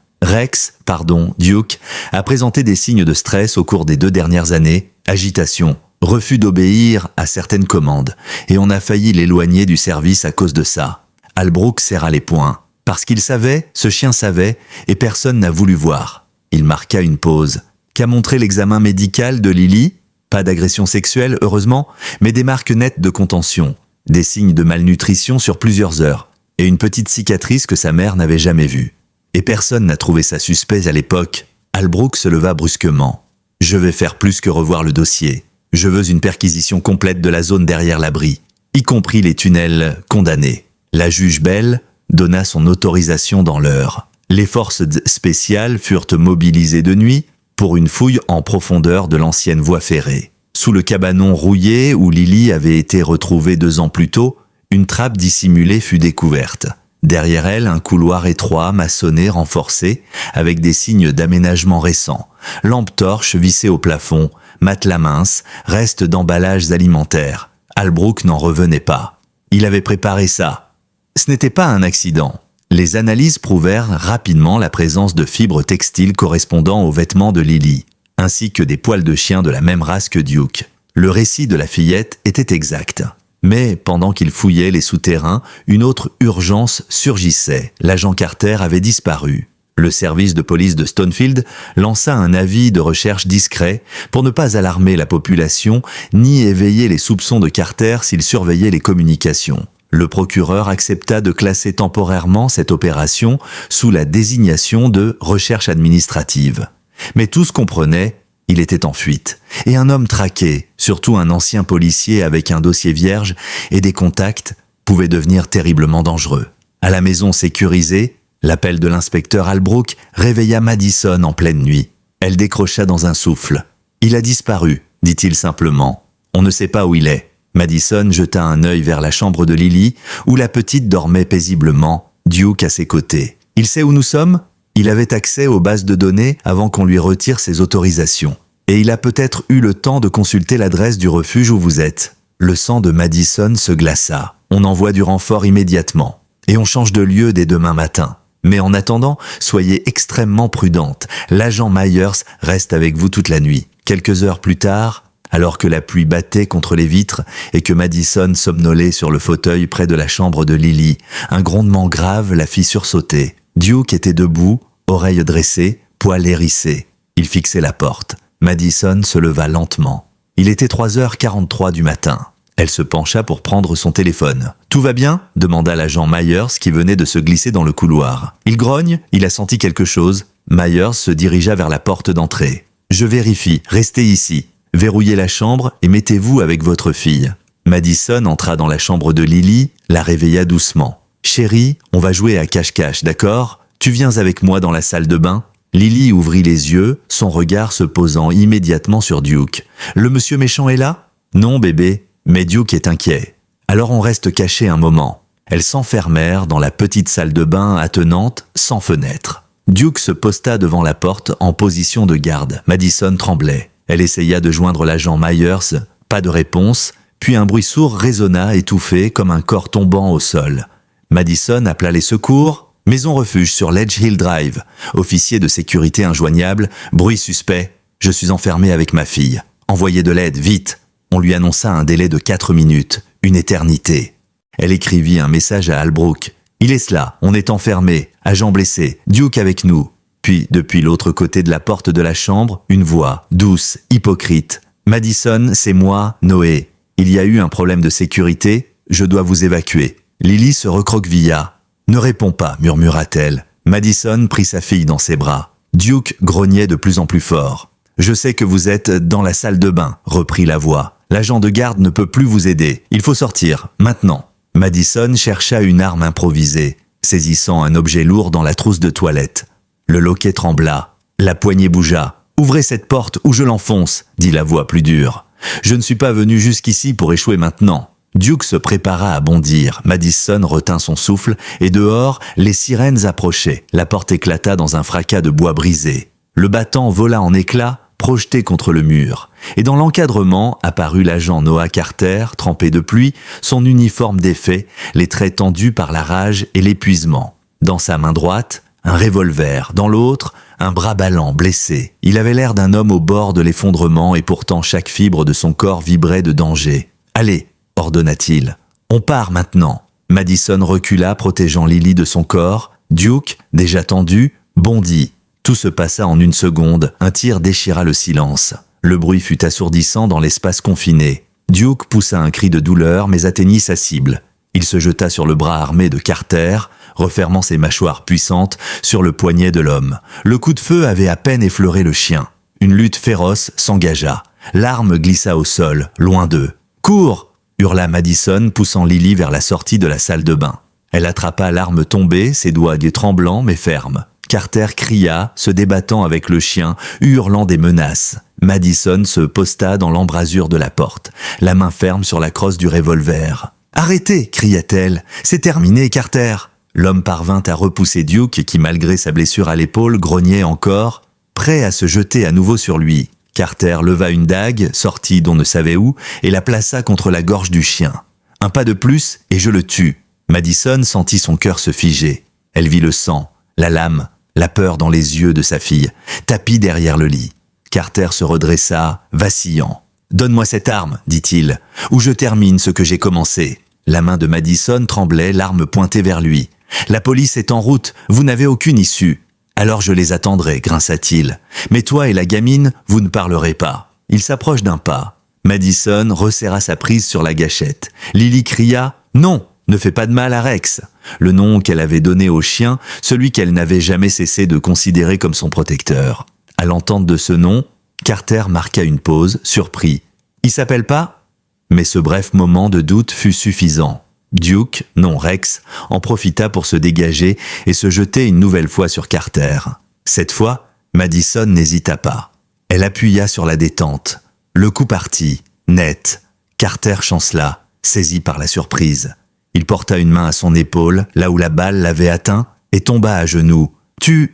Duke, a présenté des signes de stress au cours des 2 dernières années, agitation, refus d'obéir à certaines commandes, et on a failli l'éloigner du service à cause de ça. Albrook serra les poings. Parce qu'il savait, ce chien savait, et personne n'a voulu voir. Il marqua une pause. Qu'a montré l'examen médical de Lily ? Pas d'agression sexuelle, heureusement, mais des marques nettes de contention, des signes de malnutrition sur plusieurs heures, et une petite cicatrice que sa mère n'avait jamais vue. Et personne n'a trouvé ça suspect à l'époque. Albrook se leva brusquement. « Je vais faire plus que revoir le dossier. Je veux une perquisition complète de la zone derrière l'abri, y compris les tunnels condamnés. » La juge Bell donna son autorisation dans l'heure. Les forces spéciales furent mobilisées de nuit pour une fouille en profondeur de l'ancienne voie ferrée. Sous le cabanon rouillé où Lily avait été retrouvée 2 ans plus tôt, une trappe dissimulée fut découverte. Derrière elle, un couloir étroit, maçonné, renforcé, avec des signes d'aménagement récents. Lampe torche vissée au plafond, matelas mince, restes d'emballages alimentaires. Albrook n'en revenait pas. Il avait préparé ça. Ce n'était pas un accident. Les analyses prouvèrent rapidement la présence de fibres textiles correspondant aux vêtements de Lily, ainsi que des poils de chien de la même race que Duke. Le récit de la fillette était exact. Mais pendant qu'il fouillait les souterrains, une autre urgence surgissait. L'agent Carter avait disparu. Le service de police de Stonefield lança un avis de recherche discret pour ne pas alarmer la population ni éveiller les soupçons de Carter s'il surveillait les communications. Le procureur accepta de classer temporairement cette opération sous la désignation de recherche administrative. Mais tous comprenaient, il était en fuite. Et un homme traqué, surtout un ancien policier avec un dossier vierge et des contacts, pouvait devenir terriblement dangereux. À la maison sécurisée, l'appel de l'inspecteur Albrook réveilla Madison en pleine nuit. Elle décrocha dans un souffle. « Il a disparu », dit-il simplement. « On ne sait pas où il est. » Madison jeta un œil vers la chambre de Lily, où la petite dormait paisiblement, Duke à ses côtés. « Il sait où nous sommes ?» Il avait accès aux bases de données avant qu'on lui retire ses autorisations. Et il a peut-être eu le temps de consulter l'adresse du refuge où vous êtes. Le sang de Madison se glaça. On envoie du renfort immédiatement. Et on change de lieu dès demain matin. Mais en attendant, soyez extrêmement prudente. L'agent Myers reste avec vous toute la nuit. Quelques heures plus tard, alors que la pluie battait contre les vitres et que Madison somnolait sur le fauteuil près de la chambre de Lily, un grondement grave la fit sursauter. Duke était debout, oreilles dressées, poils hérissés. Il fixait la porte. Madison se leva lentement. Il était 3h43 du matin. Elle se pencha pour prendre son téléphone. « Tout va bien ?» demanda l'agent Myers qui venait de se glisser dans le couloir. Il grogne, il a senti quelque chose. Myers se dirigea vers la porte d'entrée. « Je vérifie, restez ici. Verrouillez la chambre et mettez-vous avec votre fille. » Madison entra dans la chambre de Lily, la réveilla doucement. « Chérie, on va jouer à cache-cache, d'accord? Tu viens avec moi dans la salle de bain ?» Lily ouvrit les yeux, son regard se posant immédiatement sur Duke. « Le monsieur méchant est là ?»« Non, bébé. » Mais Duke est inquiet. Alors on reste caché un moment. Elles s'enfermèrent dans la petite salle de bain attenante, sans fenêtre. Duke se posta devant la porte en position de garde. Madison tremblait. Elle essaya de joindre l'agent Myers. Pas de réponse. Puis un bruit sourd résonna étouffé comme un corps tombant au sol. Madison appela les secours. Maison refuge sur Ledge Hill Drive. Officier de sécurité injoignable. Bruit suspect. Je suis enfermé avec ma fille. Envoyez de l'aide, vite. On lui annonça un délai de 4 minutes. Une éternité. Elle écrivit un message à Albrook. Il est cela, on est enfermé, agent blessé, Duke avec nous. Puis, depuis l'autre côté de la porte de la chambre, une voix, douce, hypocrite. Madison, c'est moi, Noé. Il y a eu un problème de sécurité, je dois vous évacuer. Lily se recroquevilla. Ne réponds pas, murmura-t-elle. Madison prit sa fille dans ses bras. Duke grognait de plus en plus fort. Je sais que vous êtes dans la salle de bain, reprit la voix. L'agent de garde ne peut plus vous aider. Il faut sortir, maintenant. Madison chercha une arme improvisée, saisissant un objet lourd dans la trousse de toilette. Le loquet trembla. La poignée bougea. « Ouvrez cette porte ou je l'enfonce », dit la voix plus dure. « Je ne suis pas venu jusqu'ici pour échouer maintenant. » Duke se prépara à bondir. Madison retint son souffle et dehors, les sirènes approchaient. La porte éclata dans un fracas de bois brisé. Le battant vola en éclats, projeté contre le mur. Et dans l'encadrement apparut l'agent Noah Carter, trempé de pluie, son uniforme défait, les traits tendus par la rage et l'épuisement. Dans sa main droite, un revolver. Dans l'autre, un bras ballant, blessé. Il avait l'air d'un homme au bord de l'effondrement et pourtant chaque fibre de son corps vibrait de danger. « Allez !» ordonna-t-il. « On part maintenant !» Madison recula, protégeant Lily de son corps. Duke, déjà tendu, bondit. Tout se passa en une seconde. Un tir déchira le silence. Le bruit fut assourdissant dans l'espace confiné. Duke poussa un cri de douleur mais atteignit sa cible. Il se jeta sur le bras armé de Carter, refermant ses mâchoires puissantes sur le poignet de l'homme. Le coup de feu avait à peine effleuré le chien. Une lutte féroce s'engagea. L'arme glissa au sol, loin d'eux. « Cours !» hurla Madison, poussant Lily vers la sortie de la salle de bain. Elle attrapa l'arme tombée, ses doigts tremblants mais fermes. Carter cria, se débattant avec le chien, hurlant des menaces. Madison se posta dans l'embrasure de la porte, la main ferme sur la crosse du revolver. « Arrêtez !» cria-t-elle. « C'est terminé, Carter !» L'homme parvint à repousser Duke, qui malgré sa blessure à l'épaule grognait encore, prêt à se jeter à nouveau sur lui. Carter leva une dague, sortie d'on ne savait où, et la plaça contre la gorge du chien. « Un pas de plus, et je le tue !» Madison sentit son cœur se figer. Elle vit le sang, la lame, la peur dans les yeux de sa fille, tapis derrière le lit. Carter se redressa, vacillant. « Donne-moi cette arme, dit-il, ou je termine ce que j'ai commencé. » La main de Madison tremblait, l'arme pointée vers lui. « La police est en route, vous n'avez aucune issue. »« Alors je les attendrai, grinça-t-il. Mais toi et la gamine, vous ne parlerez pas. » Il s'approche d'un pas. Madison resserra sa prise sur la gâchette. Lily cria « Non, ne fais pas de mal à Rex !» Le nom qu'elle avait donné au chien, celui qu'elle n'avait jamais cessé de considérer comme son protecteur. À l'entente de ce nom, Carter marqua une pause, surpris. « Il s'appelle pas ?» Mais ce bref moment de doute fut suffisant. Duke, non Rex, en profita pour se dégager et se jeter une nouvelle fois sur Carter. Cette fois, Madison n'hésita pas. Elle appuya sur la détente. Le coup partit, net. Carter chancela, saisi par la surprise. Il porta une main à son épaule, là où la balle l'avait atteint, et tomba à genoux. « Tu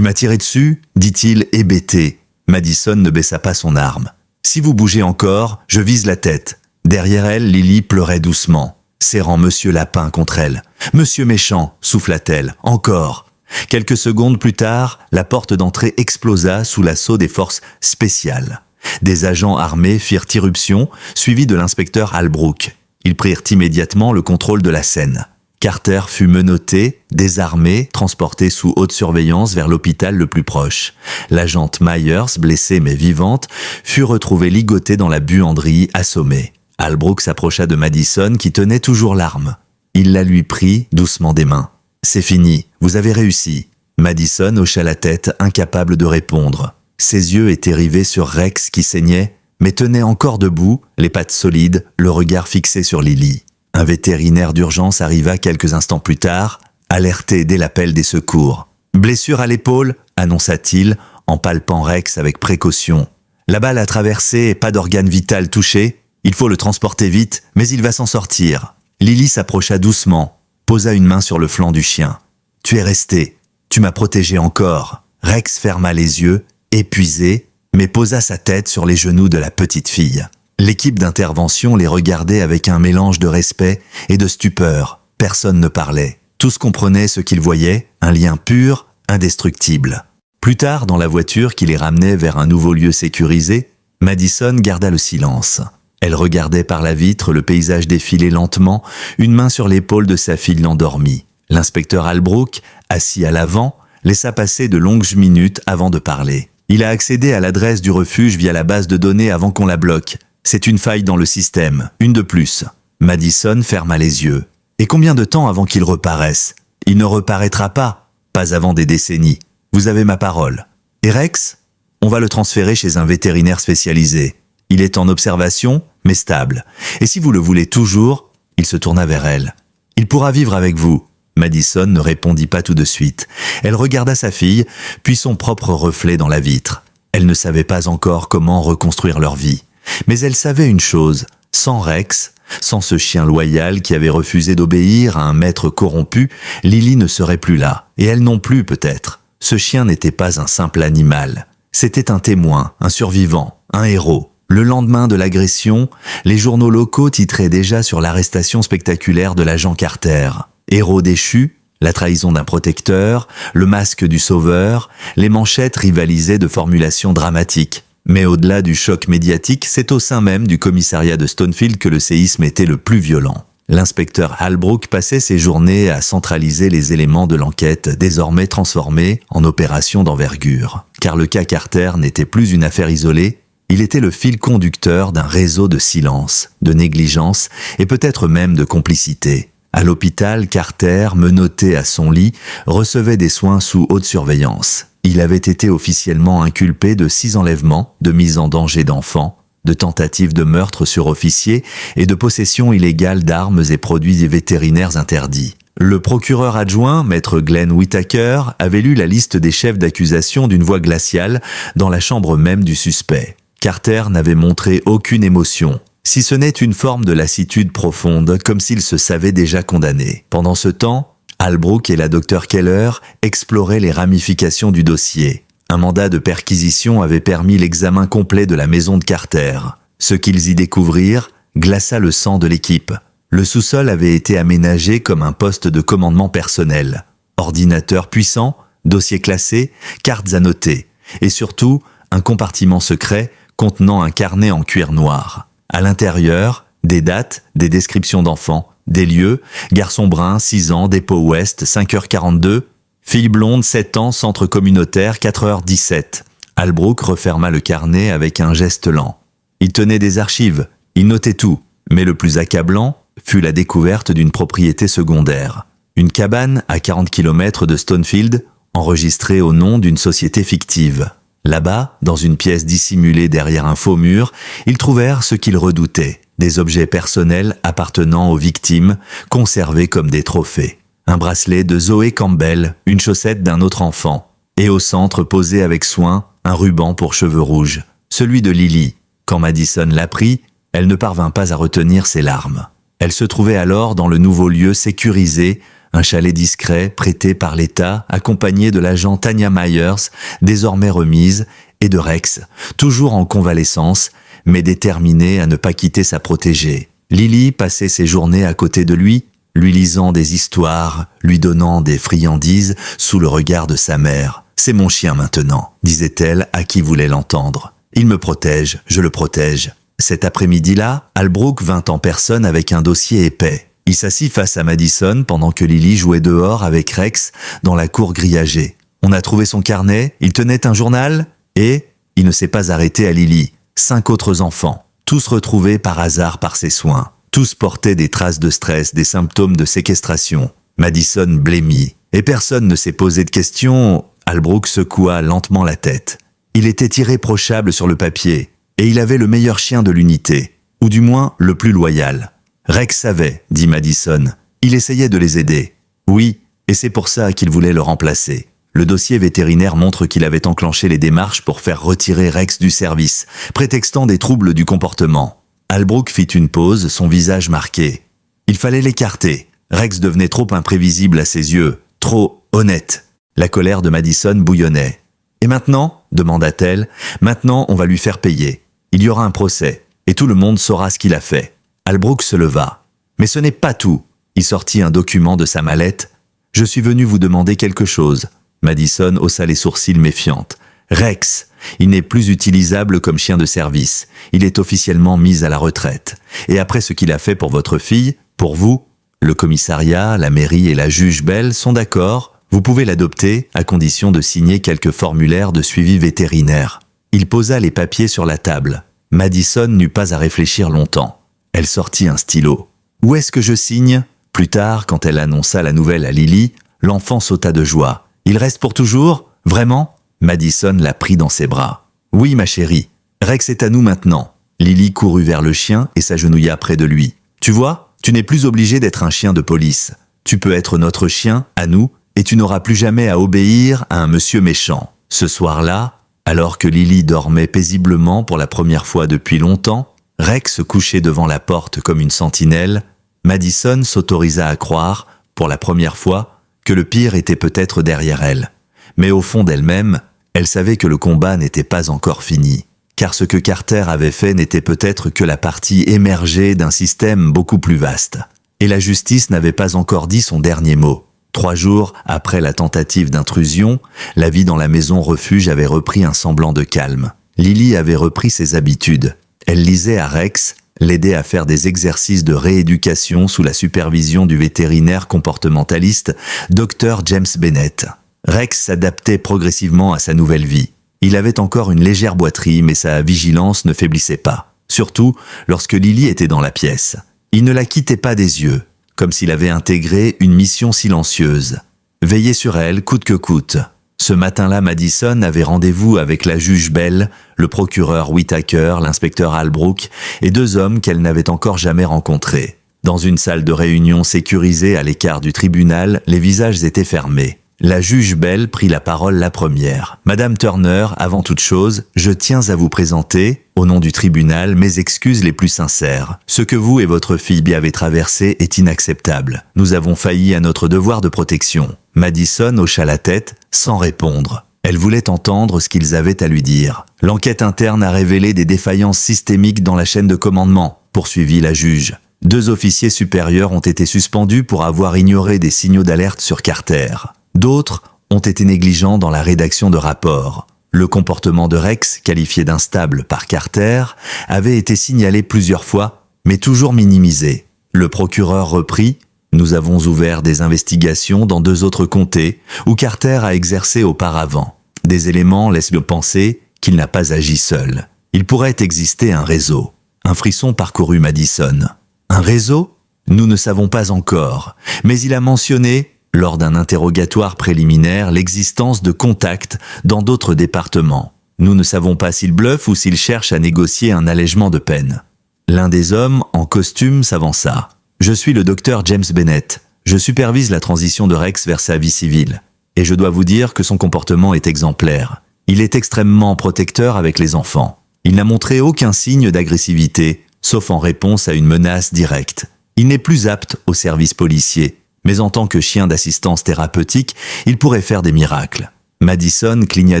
m'as tiré dessus ?» dit-il hébété. Madison ne baissa pas son arme. « Si vous bougez encore, je vise la tête. » Derrière elle, Lily pleurait doucement, serrant Monsieur Lapin contre elle. « Monsieur méchant !» souffla-t-elle. « Encore !» Quelques secondes plus tard, la porte d'entrée explosa sous l'assaut des forces spéciales. Des agents armés firent irruption, suivis de l'inspecteur Albrook. Ils prirent immédiatement le contrôle de la scène. Carter fut menotté, désarmé, transporté sous haute surveillance vers l'hôpital le plus proche. L'agente Myers, blessée mais vivante, fut retrouvée ligotée dans la buanderie, assommée. Albrook s'approcha de Madison qui tenait toujours l'arme. Il la lui prit doucement des mains. « C'est fini, vous avez réussi. » Madison hocha la tête, incapable de répondre. Ses yeux étaient rivés sur Rex qui saignait, mais tenait encore debout, les pattes solides, le regard fixé sur Lily. Un vétérinaire d'urgence arriva quelques instants plus tard, alerté dès l'appel des secours. « Blessure à l'épaule » annonça-t-il, en palpant Rex avec précaution. « La balle a traversé et pas d'organe vital touché. Il faut le transporter vite, mais il va s'en sortir. » Lily s'approcha doucement, posa une main sur le flanc du chien. « Tu es resté. Tu m'as protégé encore. » Rex ferma les yeux, épuisé, mais posa sa tête sur les genoux de la petite fille. L'équipe d'intervention les regardait avec un mélange de respect et de stupeur. Personne ne parlait. Tous comprenaient ce qu'ils voyaient, un lien pur, indestructible. Plus tard, dans la voiture qui les ramenait vers un nouveau lieu sécurisé, Madison garda le silence. Elle regardait par la vitre le paysage défiler lentement, une main sur l'épaule de sa fille endormie. L'inspecteur Albrook, assis à l'avant, laissa passer de longues minutes avant de parler. Il a accédé à l'adresse du refuge via la base de données avant qu'on la bloque. C'est une faille dans le système, une de plus. Madison ferma les yeux. Et combien de temps avant qu'il reparaisse ? Il ne reparaîtra pas, pas avant des décennies. Vous avez ma parole. Et Rex ? On va le transférer chez un vétérinaire spécialisé. Il est en observation, mais stable. Et si vous le voulez toujours, il se tourna vers elle. Il pourra vivre avec vous. Madison ne répondit pas tout de suite. Elle regarda sa fille, puis son propre reflet dans la vitre. Elle ne savait pas encore comment reconstruire leur vie. Mais elle savait une chose, sans Rex, sans ce chien loyal qui avait refusé d'obéir à un maître corrompu, Lily ne serait plus là. Et elle non plus peut-être. Ce chien n'était pas un simple animal. C'était un témoin, un survivant, un héros. Le lendemain de l'agression, les journaux locaux titraient déjà sur l'arrestation spectaculaire de l'agent Carter. Héros déchu, la trahison d'un protecteur, le masque du sauveur, les manchettes rivalisaient de formulations dramatiques. Mais au-delà du choc médiatique, c'est au sein même du commissariat de Stonefield que le séisme était le plus violent. L'inspecteur Albrook passait ses journées à centraliser les éléments de l'enquête, désormais transformée en opération d'envergure. Car le cas Carter n'était plus une affaire isolée, il était le fil conducteur d'un réseau de silence, de négligence et peut-être même de complicité. À l'hôpital, Carter, menotté à son lit, recevait des soins sous haute surveillance. Il avait été officiellement inculpé de 6 enlèvements, de mise en danger d'enfants, de tentatives de meurtre sur officier et de possession illégale d'armes et produits vétérinaires interdits. Le procureur adjoint, maître Glenn Whitaker, avait lu la liste des chefs d'accusation d'une voix glaciale dans la chambre même du suspect. Carter n'avait montré aucune émotion, si ce n'est une forme de lassitude profonde, comme s'il se savait déjà condamné. Pendant ce temps, Albrook et la docteure Keller exploraient les ramifications du dossier. Un mandat de perquisition avait permis l'examen complet de la maison de Carter. Ce qu'ils y découvrirent glaça le sang de l'équipe. Le sous-sol avait été aménagé comme un poste de commandement personnel. Ordinateur puissant, dossiers classés, cartes annotées, et surtout un compartiment secret contenant un carnet en cuir noir. À l'intérieur, des dates, des descriptions d'enfants, des lieux, garçon brun, 6 ans, dépôt ouest, 5h42, fille blonde, 7 ans, centre communautaire, 4h17. Albrook referma le carnet avec un geste lent. Il tenait des archives, il notait tout, mais le plus accablant fut la découverte d'une propriété secondaire. Une cabane à 40 km de Stonefield, enregistrée au nom d'une société fictive. Là-bas, dans une pièce dissimulée derrière un faux mur, ils trouvèrent ce qu'ils redoutaient, des objets personnels appartenant aux victimes, conservés comme des trophées. Un bracelet de Zoé Campbell, une chaussette d'un autre enfant, et au centre, posé avec soin, un ruban pour cheveux rouges, celui de Lily. Quand Madison l'apprit, elle ne parvint pas à retenir ses larmes. Elle se trouvait alors dans le nouveau lieu sécurisé, un chalet discret prêté par l'État, accompagné de l'agent Tanya Myers, désormais remise, et de Rex, toujours en convalescence, mais déterminé à ne pas quitter sa protégée. Lily passait ses journées à côté de lui lisant des histoires, lui donnant des friandises sous le regard de sa mère. « C'est mon chien maintenant », disait-elle à qui voulait l'entendre. « Il me protège, je le protège. » Cet après-midi-là, Albrook vint en personne avec un dossier épais. Il s'assit face à Madison pendant que Lily jouait dehors avec Rex dans la cour grillagée. On a trouvé son carnet, il tenait un journal et il ne s'est pas arrêté à Lily. 5 autres enfants, tous retrouvés par hasard par ses soins. Tous portaient des traces de stress, des symptômes de séquestration. Madison blêmit. Et personne ne s'est posé de questions. Albrook secoua lentement la tête. Il était irréprochable sur le papier. Et il avait le meilleur chien de l'unité. Ou du moins, le plus loyal. Rex savait, dit Madison. Il essayait de les aider. Oui, et c'est pour ça qu'il voulait le remplacer. Le dossier vétérinaire montre qu'il avait enclenché les démarches pour faire retirer Rex du service, prétextant des troubles du comportement. Albrook fit une pause, son visage marqué. Il fallait l'écarter. Rex devenait trop imprévisible à ses yeux, trop honnête. La colère de Madison bouillonnait. « Et maintenant ?» demanda-t-elle. « Maintenant, on va lui faire payer. Il y aura un procès, et tout le monde saura ce qu'il a fait. » Albrook se leva. « Mais ce n'est pas tout. » Il sortit un document de sa mallette. « Je suis venu vous demander quelque chose. » Madison haussa les sourcils méfiante. « Rex, il n'est plus utilisable comme chien de service. Il est officiellement mis à la retraite. Et après ce qu'il a fait pour votre fille, pour vous, le commissariat, la mairie et la juge Bell sont d'accord. Vous pouvez l'adopter à condition de signer quelques formulaires de suivi vétérinaire. » Il posa les papiers sur la table. Madison n'eut pas à réfléchir longtemps. Elle sortit un stylo. « Où est-ce que je signe ?» Plus tard, quand elle annonça la nouvelle à Lily, l'enfant sauta de joie. « Il reste pour toujours ? Vraiment ?» Madison la prit dans ses bras. « Oui, ma chérie. Rex est à nous maintenant. » Lily courut vers le chien et s'agenouilla près de lui. « Tu vois, tu n'es plus obligé d'être un chien de police. Tu peux être notre chien, à nous, et tu n'auras plus jamais à obéir à un monsieur méchant. » Ce soir-là, alors que Lily dormait paisiblement pour la première fois depuis longtemps, Rex couchait devant la porte comme une sentinelle, Madison s'autorisa à croire, pour la première fois, que le pire était peut-être derrière elle. Mais au fond d'elle-même, elle savait que le combat n'était pas encore fini. Car ce que Carter avait fait n'était peut-être que la partie émergée d'un système beaucoup plus vaste. Et la justice n'avait pas encore dit son dernier mot. 3 jours après la tentative d'intrusion, la vie dans la maison refuge avait repris un semblant de calme. Lily avait repris ses habitudes. Elle lisait à Rex, l'aidait à faire des exercices de rééducation sous la supervision du vétérinaire comportementaliste Dr. James Bennett. Rex s'adaptait progressivement à sa nouvelle vie. Il avait encore une légère boiterie, mais sa vigilance ne faiblissait pas. Surtout lorsque Lily était dans la pièce. Il ne la quittait pas des yeux, comme s'il avait intégré une mission silencieuse. Veiller sur elle coûte que coûte. Ce matin-là, Madison avait rendez-vous avec la juge Bell, le procureur Whittaker, l'inspecteur Albrook et 2 hommes qu'elle n'avait encore jamais rencontrés. Dans une salle de réunion sécurisée à l'écart du tribunal, les visages étaient fermés. La juge Bell prit la parole la première. « Madame Turner, avant toute chose, je tiens à vous présenter, au nom du tribunal, mes excuses les plus sincères. Ce que vous et votre fille avez traversé est inacceptable. Nous avons failli à notre devoir de protection. » Madison hocha la tête, sans répondre. Elle voulait entendre ce qu'ils avaient à lui dire. « L'enquête interne a révélé des défaillances systémiques dans la chaîne de commandement, » poursuivit la juge. 2 officiers supérieurs ont été suspendus pour avoir ignoré des signaux d'alerte sur Carter. D'autres ont été négligents dans la rédaction de rapports. Le comportement de Rex, qualifié d'instable par Carter, avait été signalé plusieurs fois, mais toujours minimisé. Le procureur reprit « Nous avons ouvert des investigations dans 2 autres comtés où Carter a exercé auparavant. Des éléments laissent penser qu'il n'a pas agi seul. Il pourrait exister un réseau. » Un frisson parcourut Madison. « Un réseau ? Nous ne savons pas encore, mais il a mentionné lors d'un interrogatoire préliminaire l'existence de contacts dans d'autres départements. Nous ne savons pas s'il bluffe ou s'il cherche à négocier un allègement de peine. L'un des hommes, en costume, s'avança. « Je suis le docteur James Bennett. Je supervise la transition de Rex vers sa vie civile. Et je dois vous dire que son comportement est exemplaire. Il est extrêmement protecteur avec les enfants. Il n'a montré aucun signe d'agressivité, sauf en réponse à une menace directe. Il n'est plus apte au service policier, mais en tant que chien d'assistance thérapeutique, il pourrait faire des miracles. » Madison cligna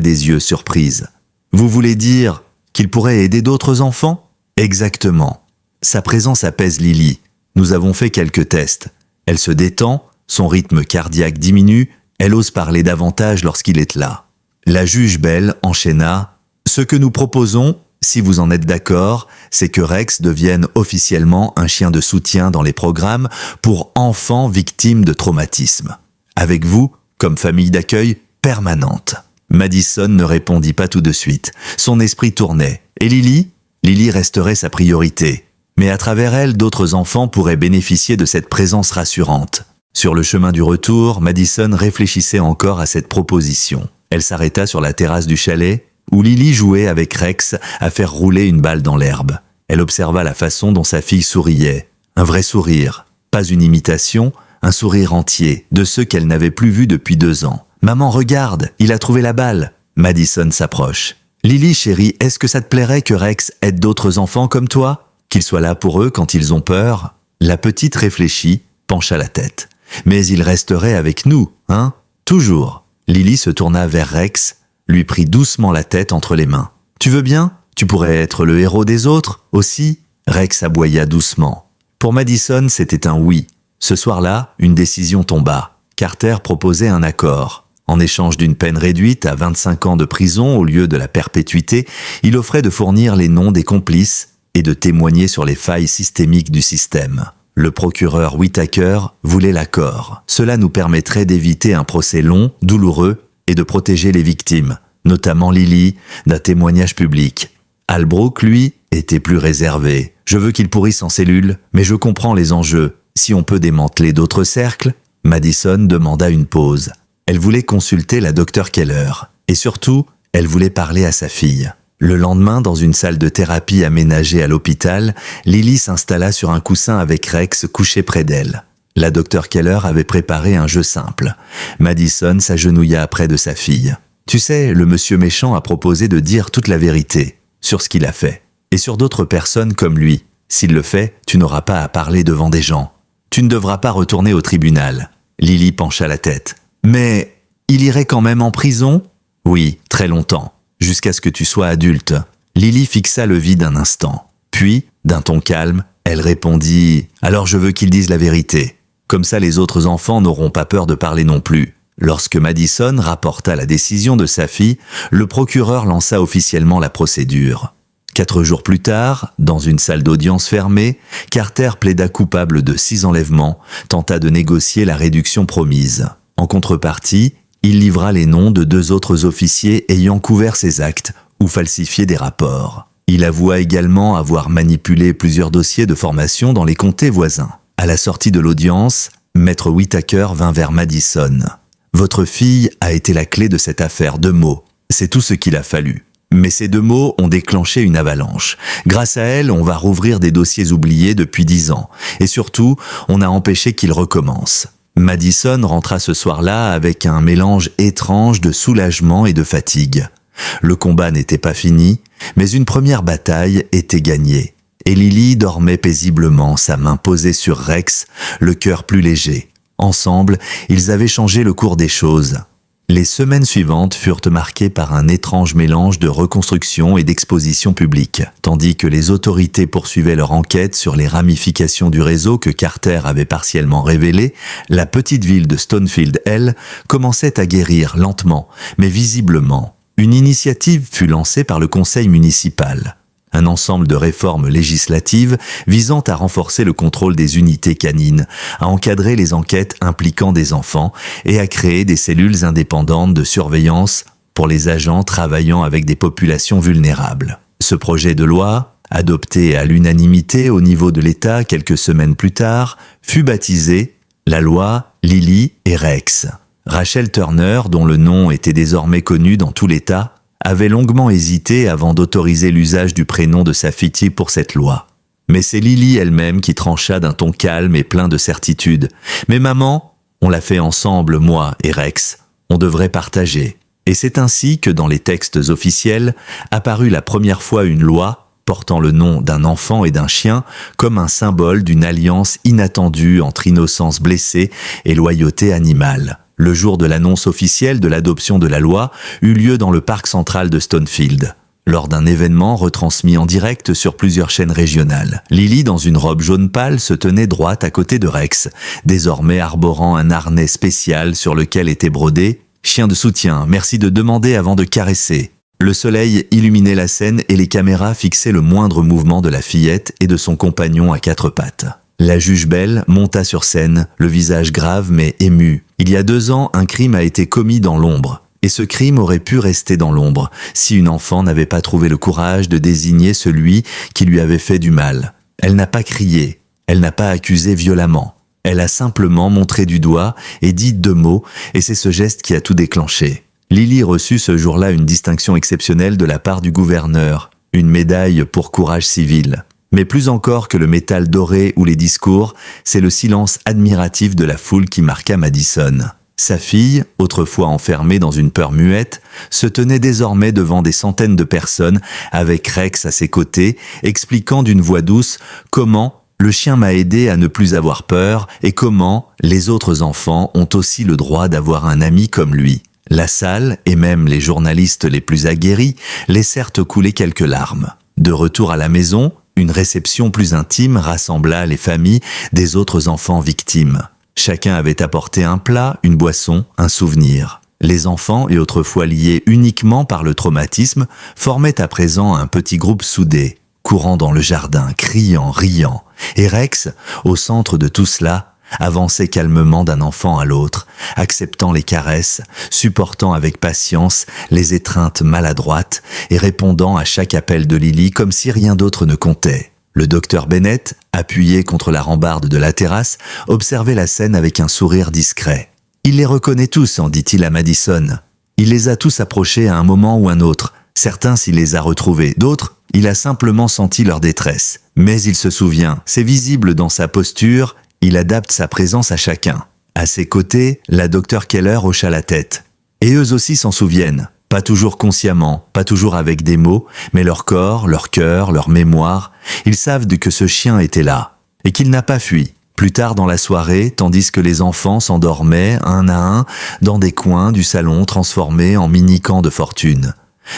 des yeux, surprise. « Vous voulez dire qu'il pourrait aider d'autres enfants ?» ?»« Exactement. Sa présence apaise Lily. Nous avons fait quelques tests. Elle se détend, son rythme cardiaque diminue, elle ose parler davantage lorsqu'il est là. » La juge Bell enchaîna. « Ce que nous proposons, si vous en êtes d'accord, c'est que Rex devienne officiellement un chien de soutien dans les programmes pour enfants victimes de traumatisme. Avec vous, comme famille d'accueil permanente. » Madison ne répondit pas tout de suite. Son esprit tournait. Et Lily ? Lily resterait sa priorité. Mais à travers elle, d'autres enfants pourraient bénéficier de cette présence rassurante. Sur le chemin du retour, Madison réfléchissait encore à cette proposition. Elle s'arrêta sur la terrasse du chalet, où Lily jouait avec Rex à faire rouler une balle dans l'herbe. Elle observa la façon dont sa fille souriait. Un vrai sourire. Pas une imitation, un sourire entier, de ceux qu'elle n'avait plus vus depuis 2 ans. « Maman, regarde, il a trouvé la balle !» Madison s'approche. « Lily, chérie, est-ce que ça te plairait que Rex aide d'autres enfants comme toi ? Qu'il soit là pour eux quand ils ont peur ?» La petite réfléchit, pencha la tête. « Mais il resterait avec nous, hein ? Toujours !» Lily se tourna vers Rex, lui prit doucement la tête entre les mains. « Tu veux bien ? Tu pourrais être le héros des autres, aussi ?» Rex aboya doucement. Pour Madison, c'était un oui. Ce soir-là, une décision tomba. Carter proposait un accord. En échange d'une peine réduite à 25 ans de prison au lieu de la perpétuité, il offrait de fournir les noms des complices et de témoigner sur les failles systémiques du système. Le procureur Whitaker voulait l'accord. Cela nous permettrait d'éviter un procès long, douloureux et de protéger les victimes, notamment Lily, d'un témoignage public. Albrook, lui, était plus réservé. « Je veux qu'il pourrisse en cellule, mais je comprends les enjeux. Si on peut démanteler d'autres cercles ?» Madison demanda une pause. Elle voulait consulter la Dr Keller. Et surtout, elle voulait parler à sa fille. Le lendemain, dans une salle de thérapie aménagée à l'hôpital, Lily s'installa sur un coussin avec Rex couché près d'elle. La Dr Keller avait préparé un jeu simple. Madison s'agenouilla près de sa fille. « Tu sais, le monsieur méchant a proposé de dire toute la vérité sur ce qu'il a fait. Et sur d'autres personnes comme lui. S'il le fait, tu n'auras pas à parler devant des gens. Tu ne devras pas retourner au tribunal. » Lily pencha la tête. « Mais il irait quand même en prison ? » ?»« Oui, très longtemps, jusqu'à ce que tu sois adulte. » Lily fixa le vide un instant. Puis, d'un ton calme, elle répondit « Alors je veux qu'il dise la vérité. Comme ça les autres enfants n'auront pas peur de parler non plus. » Lorsque Madison rapporta la décision de sa fille, le procureur lança officiellement la procédure. 4 jours plus tard, dans une salle d'audience fermée, Carter plaida coupable de 6 enlèvements, tenta de négocier la réduction promise. En contrepartie, il livra les noms de 2 autres officiers ayant couvert ces actes ou falsifié des rapports. Il avoua également avoir manipulé plusieurs dossiers de formation dans les comtés voisins. À la sortie de l'audience, Maître Whitaker vint vers Madison. « Votre fille a été la clé de cette affaire, 2 mots. C'est tout ce qu'il a fallu. Mais ces 2 mots ont déclenché une avalanche. Grâce à elle, on va rouvrir des dossiers oubliés depuis 10 ans. Et surtout, on a empêché qu'ils recommencent. » Madison rentra ce soir-là avec un mélange étrange de soulagement et de fatigue. Le combat n'était pas fini, mais une première bataille était gagnée. Et Lily dormait paisiblement, sa main posée sur Rex, le cœur plus léger. Ensemble, ils avaient changé le cours des choses. Les semaines suivantes furent marquées par un étrange mélange de reconstruction et d'exposition publique. Tandis que les autorités poursuivaient leur enquête sur les ramifications du réseau que Carter avait partiellement révélé, la petite ville de Stonefield, elle, commençait à guérir lentement, mais visiblement. Une initiative fut lancée par le conseil municipal. Un ensemble de réformes législatives visant à renforcer le contrôle des unités canines, à encadrer les enquêtes impliquant des enfants et à créer des cellules indépendantes de surveillance pour les agents travaillant avec des populations vulnérables. Ce projet de loi, adopté à l'unanimité au niveau de l'État quelques semaines plus tard, fut baptisé la loi Lily et Rex. Rachel Turner, dont le nom était désormais connu dans tout l'État, avait longuement hésité avant d'autoriser l'usage du prénom de sa fille pour cette loi. Mais c'est Lily elle-même qui trancha d'un ton calme et plein de certitude. « Mais maman, on l'a fait ensemble, moi et Rex. On devrait partager. » Et c'est ainsi que dans les textes officiels apparut la première fois une loi portant le nom d'un enfant et d'un chien comme un symbole d'une alliance inattendue entre innocence blessée et loyauté animale. Le jour de l'annonce officielle de l'adoption de la loi eut lieu dans le parc central de Stonefield, lors d'un événement retransmis en direct sur plusieurs chaînes régionales. Lily, dans une robe jaune pâle, se tenait droite à côté de Rex, désormais arborant un harnais spécial sur lequel était brodé « Chien de soutien, merci de demander avant de caresser ». Le soleil illuminait la scène et les caméras fixaient le moindre mouvement de la fillette et de son compagnon à quatre pattes. La juge Bell monta sur scène, le visage grave mais ému. Il y a 2 ans, un crime a été commis dans l'ombre. Et ce crime aurait pu rester dans l'ombre si une enfant n'avait pas trouvé le courage de désigner celui qui lui avait fait du mal. Elle n'a pas crié, elle n'a pas accusé violemment. Elle a simplement montré du doigt et dit 2 mots, et c'est ce geste qui a tout déclenché. Lily reçut ce jour-là une distinction exceptionnelle de la part du gouverneur, une médaille pour courage civil. Mais plus encore que le métal doré ou les discours, c'est le silence admiratif de la foule qui marqua Madison. Sa fille, autrefois enfermée dans une peur muette, se tenait désormais devant des centaines de personnes avec Rex à ses côtés, expliquant d'une voix douce comment le chien m'a aidé à ne plus avoir peur et comment les autres enfants ont aussi le droit d'avoir un ami comme lui. La salle, et même les journalistes les plus aguerris, laissèrent couler quelques larmes. De retour à la maison, une réception plus intime rassembla les familles des autres enfants victimes. Chacun avait apporté un plat, une boisson, un souvenir. Les enfants, et autrefois liés uniquement par le traumatisme, formaient à présent un petit groupe soudé, courant dans le jardin, criant, riant. Et Rex, au centre de tout cela, avançait calmement d'un enfant à l'autre, acceptant les caresses, supportant avec patience les étreintes maladroites et répondant à chaque appel de Lily comme si rien d'autre ne comptait. Le docteur Bennett, appuyé contre la rambarde de la terrasse, observait la scène avec un sourire discret. « Il les reconnaît tous, en dit-il à Madison. Il les a tous approchés à un moment ou un autre. Certains s'il les a retrouvés, d'autres, il a simplement senti leur détresse. Mais il se souvient, c'est visible dans sa posture, il adapte sa présence à chacun. » À ses côtés, la docteure Keller hocha la tête. Et eux aussi s'en souviennent. Pas toujours consciemment, pas toujours avec des mots, mais leur corps, leur cœur, leur mémoire, ils savent que ce chien était là, et qu'il n'a pas fui. Plus tard dans la soirée, tandis que les enfants s'endormaient, un à un, dans des coins du salon transformés en mini-camp de fortune.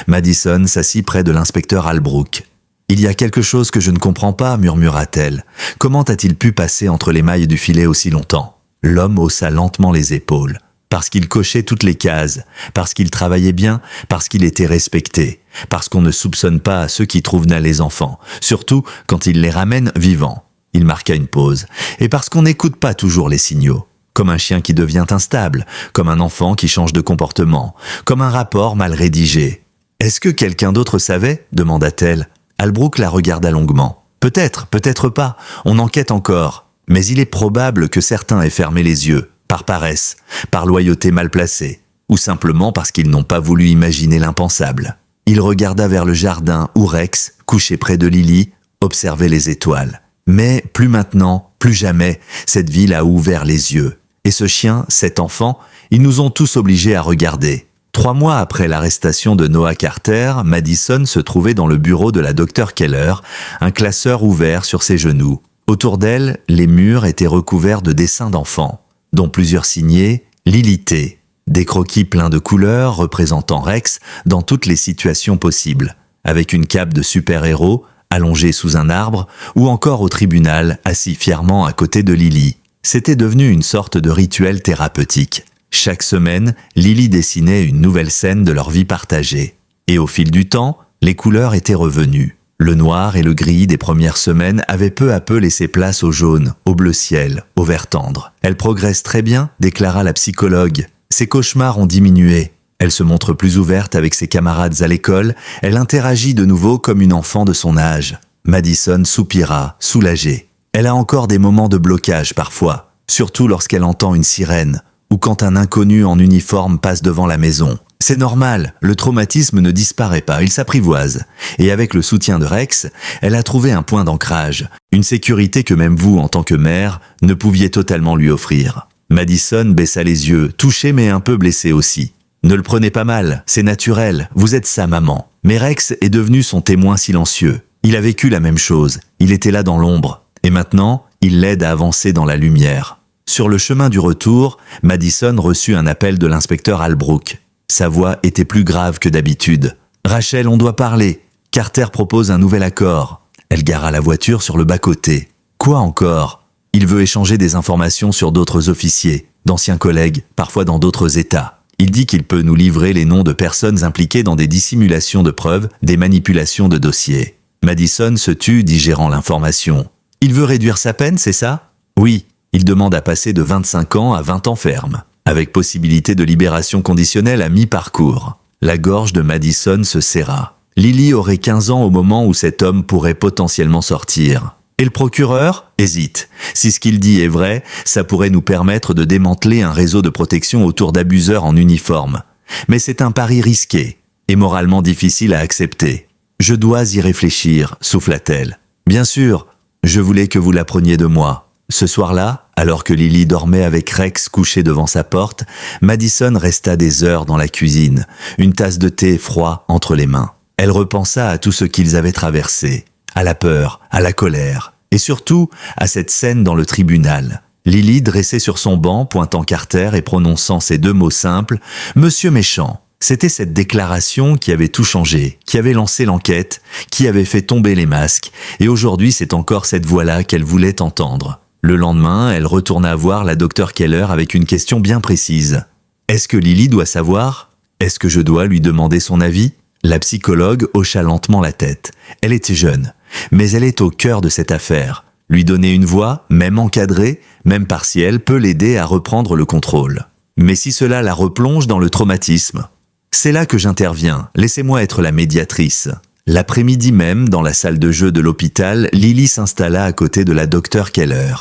Madison s'assit près de l'inspecteur Albrook. « Il y a quelque chose que je ne comprends pas, murmura-t-elle. Comment a-t-il pu passer entre les mailles du filet aussi longtemps ?» L'homme haussa lentement les épaules. Parce qu'il cochait toutes les cases, parce qu'il travaillait bien, parce qu'il était respecté, parce qu'on ne soupçonne pas ceux qui trouvent là les enfants, surtout quand ils les ramènent vivants. Il marqua une pause. Et parce qu'on n'écoute pas toujours les signaux. Comme un chien qui devient instable, comme un enfant qui change de comportement, comme un rapport mal rédigé. « Est-ce que quelqu'un d'autre savait ?» demanda-t-elle. Albrook la regarda longuement. « Peut-être, peut-être pas, on enquête encore. Mais il est probable que certains aient fermé les yeux. Par paresse, par loyauté mal placée, ou simplement parce qu'ils n'ont pas voulu imaginer l'impensable. » Il regarda vers le jardin où Rex, couché près de Lily, observait les étoiles. Mais plus maintenant, plus jamais, cette ville a ouvert les yeux. Et ce chien, cet enfant, ils nous ont tous obligés à regarder. 3 mois après l'arrestation de Noah Carter, Madison se trouvait dans le bureau de la docteure Keller, un classeur ouvert sur ses genoux. Autour d'elle, les murs étaient recouverts de dessins d'enfants, dont plusieurs signés « Lily T », des croquis pleins de couleurs représentant Rex dans toutes les situations possibles, avec une cape de super-héros allongé sous un arbre ou encore au tribunal assis fièrement à côté de Lily. C'était devenu une sorte de rituel thérapeutique. Chaque semaine, Lily dessinait une nouvelle scène de leur vie partagée. Et au fil du temps, les couleurs étaient revenues. Le noir et le gris des premières semaines avaient peu à peu laissé place au jaune, au bleu ciel, au vert tendre. « Elle progresse très bien », déclara la psychologue. « Ses cauchemars ont diminué. Elle se montre plus ouverte avec ses camarades à l'école. Elle interagit de nouveau comme une enfant de son âge. » Madison soupira, soulagée. Elle a encore des moments de blocage parfois, surtout lorsqu'elle entend une sirène ou quand un inconnu en uniforme passe devant la maison. C'est normal, le traumatisme ne disparaît pas, il s'apprivoise. Et avec le soutien de Rex, elle a trouvé un point d'ancrage, une sécurité que même vous, en tant que mère, ne pouviez totalement lui offrir. Madison baissa les yeux, touchée mais un peu blessée aussi. Ne le prenez pas mal, c'est naturel, vous êtes sa maman. Mais Rex est devenu son témoin silencieux. Il a vécu la même chose, il était là dans l'ombre. Et maintenant, il l'aide à avancer dans la lumière. Sur le chemin du retour, Madison reçut un appel de l'inspecteur Albrook. Sa voix était plus grave que d'habitude. « Rachel, on doit parler. Carter propose un nouvel accord. » Elle gara la voiture sur le bas-côté. « Quoi encore ? Il veut échanger des informations sur d'autres officiers, d'anciens collègues, parfois dans d'autres États. Il dit qu'il peut nous livrer les noms de personnes impliquées dans des dissimulations de preuves, des manipulations de dossiers. » Madison se tut, digérant l'information. « Il veut réduire sa peine, c'est ça ? » ?»« Oui, il demande à passer de 25 ans à 20 ans ferme, avec possibilité de libération conditionnelle à mi-parcours. » La gorge de Madison se serra. Lily aurait 15 ans au moment où cet homme pourrait potentiellement sortir. Et le procureur hésite. Si ce qu'il dit est vrai, ça pourrait nous permettre de démanteler un réseau de protection autour d'abuseurs en uniforme. Mais c'est un pari risqué et moralement difficile à accepter. « Je dois y réfléchir », souffla-t-elle. « Bien sûr, je voulais que vous l'appreniez de moi. » Ce soir-là, alors que Lily dormait avec Rex couché devant sa porte, Madison resta des heures dans la cuisine, une tasse de thé froid entre les mains. Elle repensa à tout ce qu'ils avaient traversé, à la peur, à la colère, et surtout à cette scène dans le tribunal. Lily dressée sur son banc, pointant Carter et prononçant ces deux mots simples, « Monsieur méchant ». C'était cette déclaration qui avait tout changé, qui avait lancé l'enquête, qui avait fait tomber les masques, et aujourd'hui c'est encore cette voix-là qu'elle voulait entendre. Le lendemain, elle retourna voir la Dr Keller avec une question bien précise. « Est-ce que Lily doit savoir ? Est-ce que je dois lui demander son avis ?» La psychologue hocha lentement la tête. Elle était jeune, mais elle est au cœur de cette affaire. Lui donner une voix, même encadrée, même partielle, peut l'aider à reprendre le contrôle. Mais si cela la replonge dans le traumatisme ? C'est là que j'interviens, laissez-moi être la médiatrice. L'après-midi même, dans la salle de jeu de l'hôpital, Lily s'installa à côté de la Dr Keller.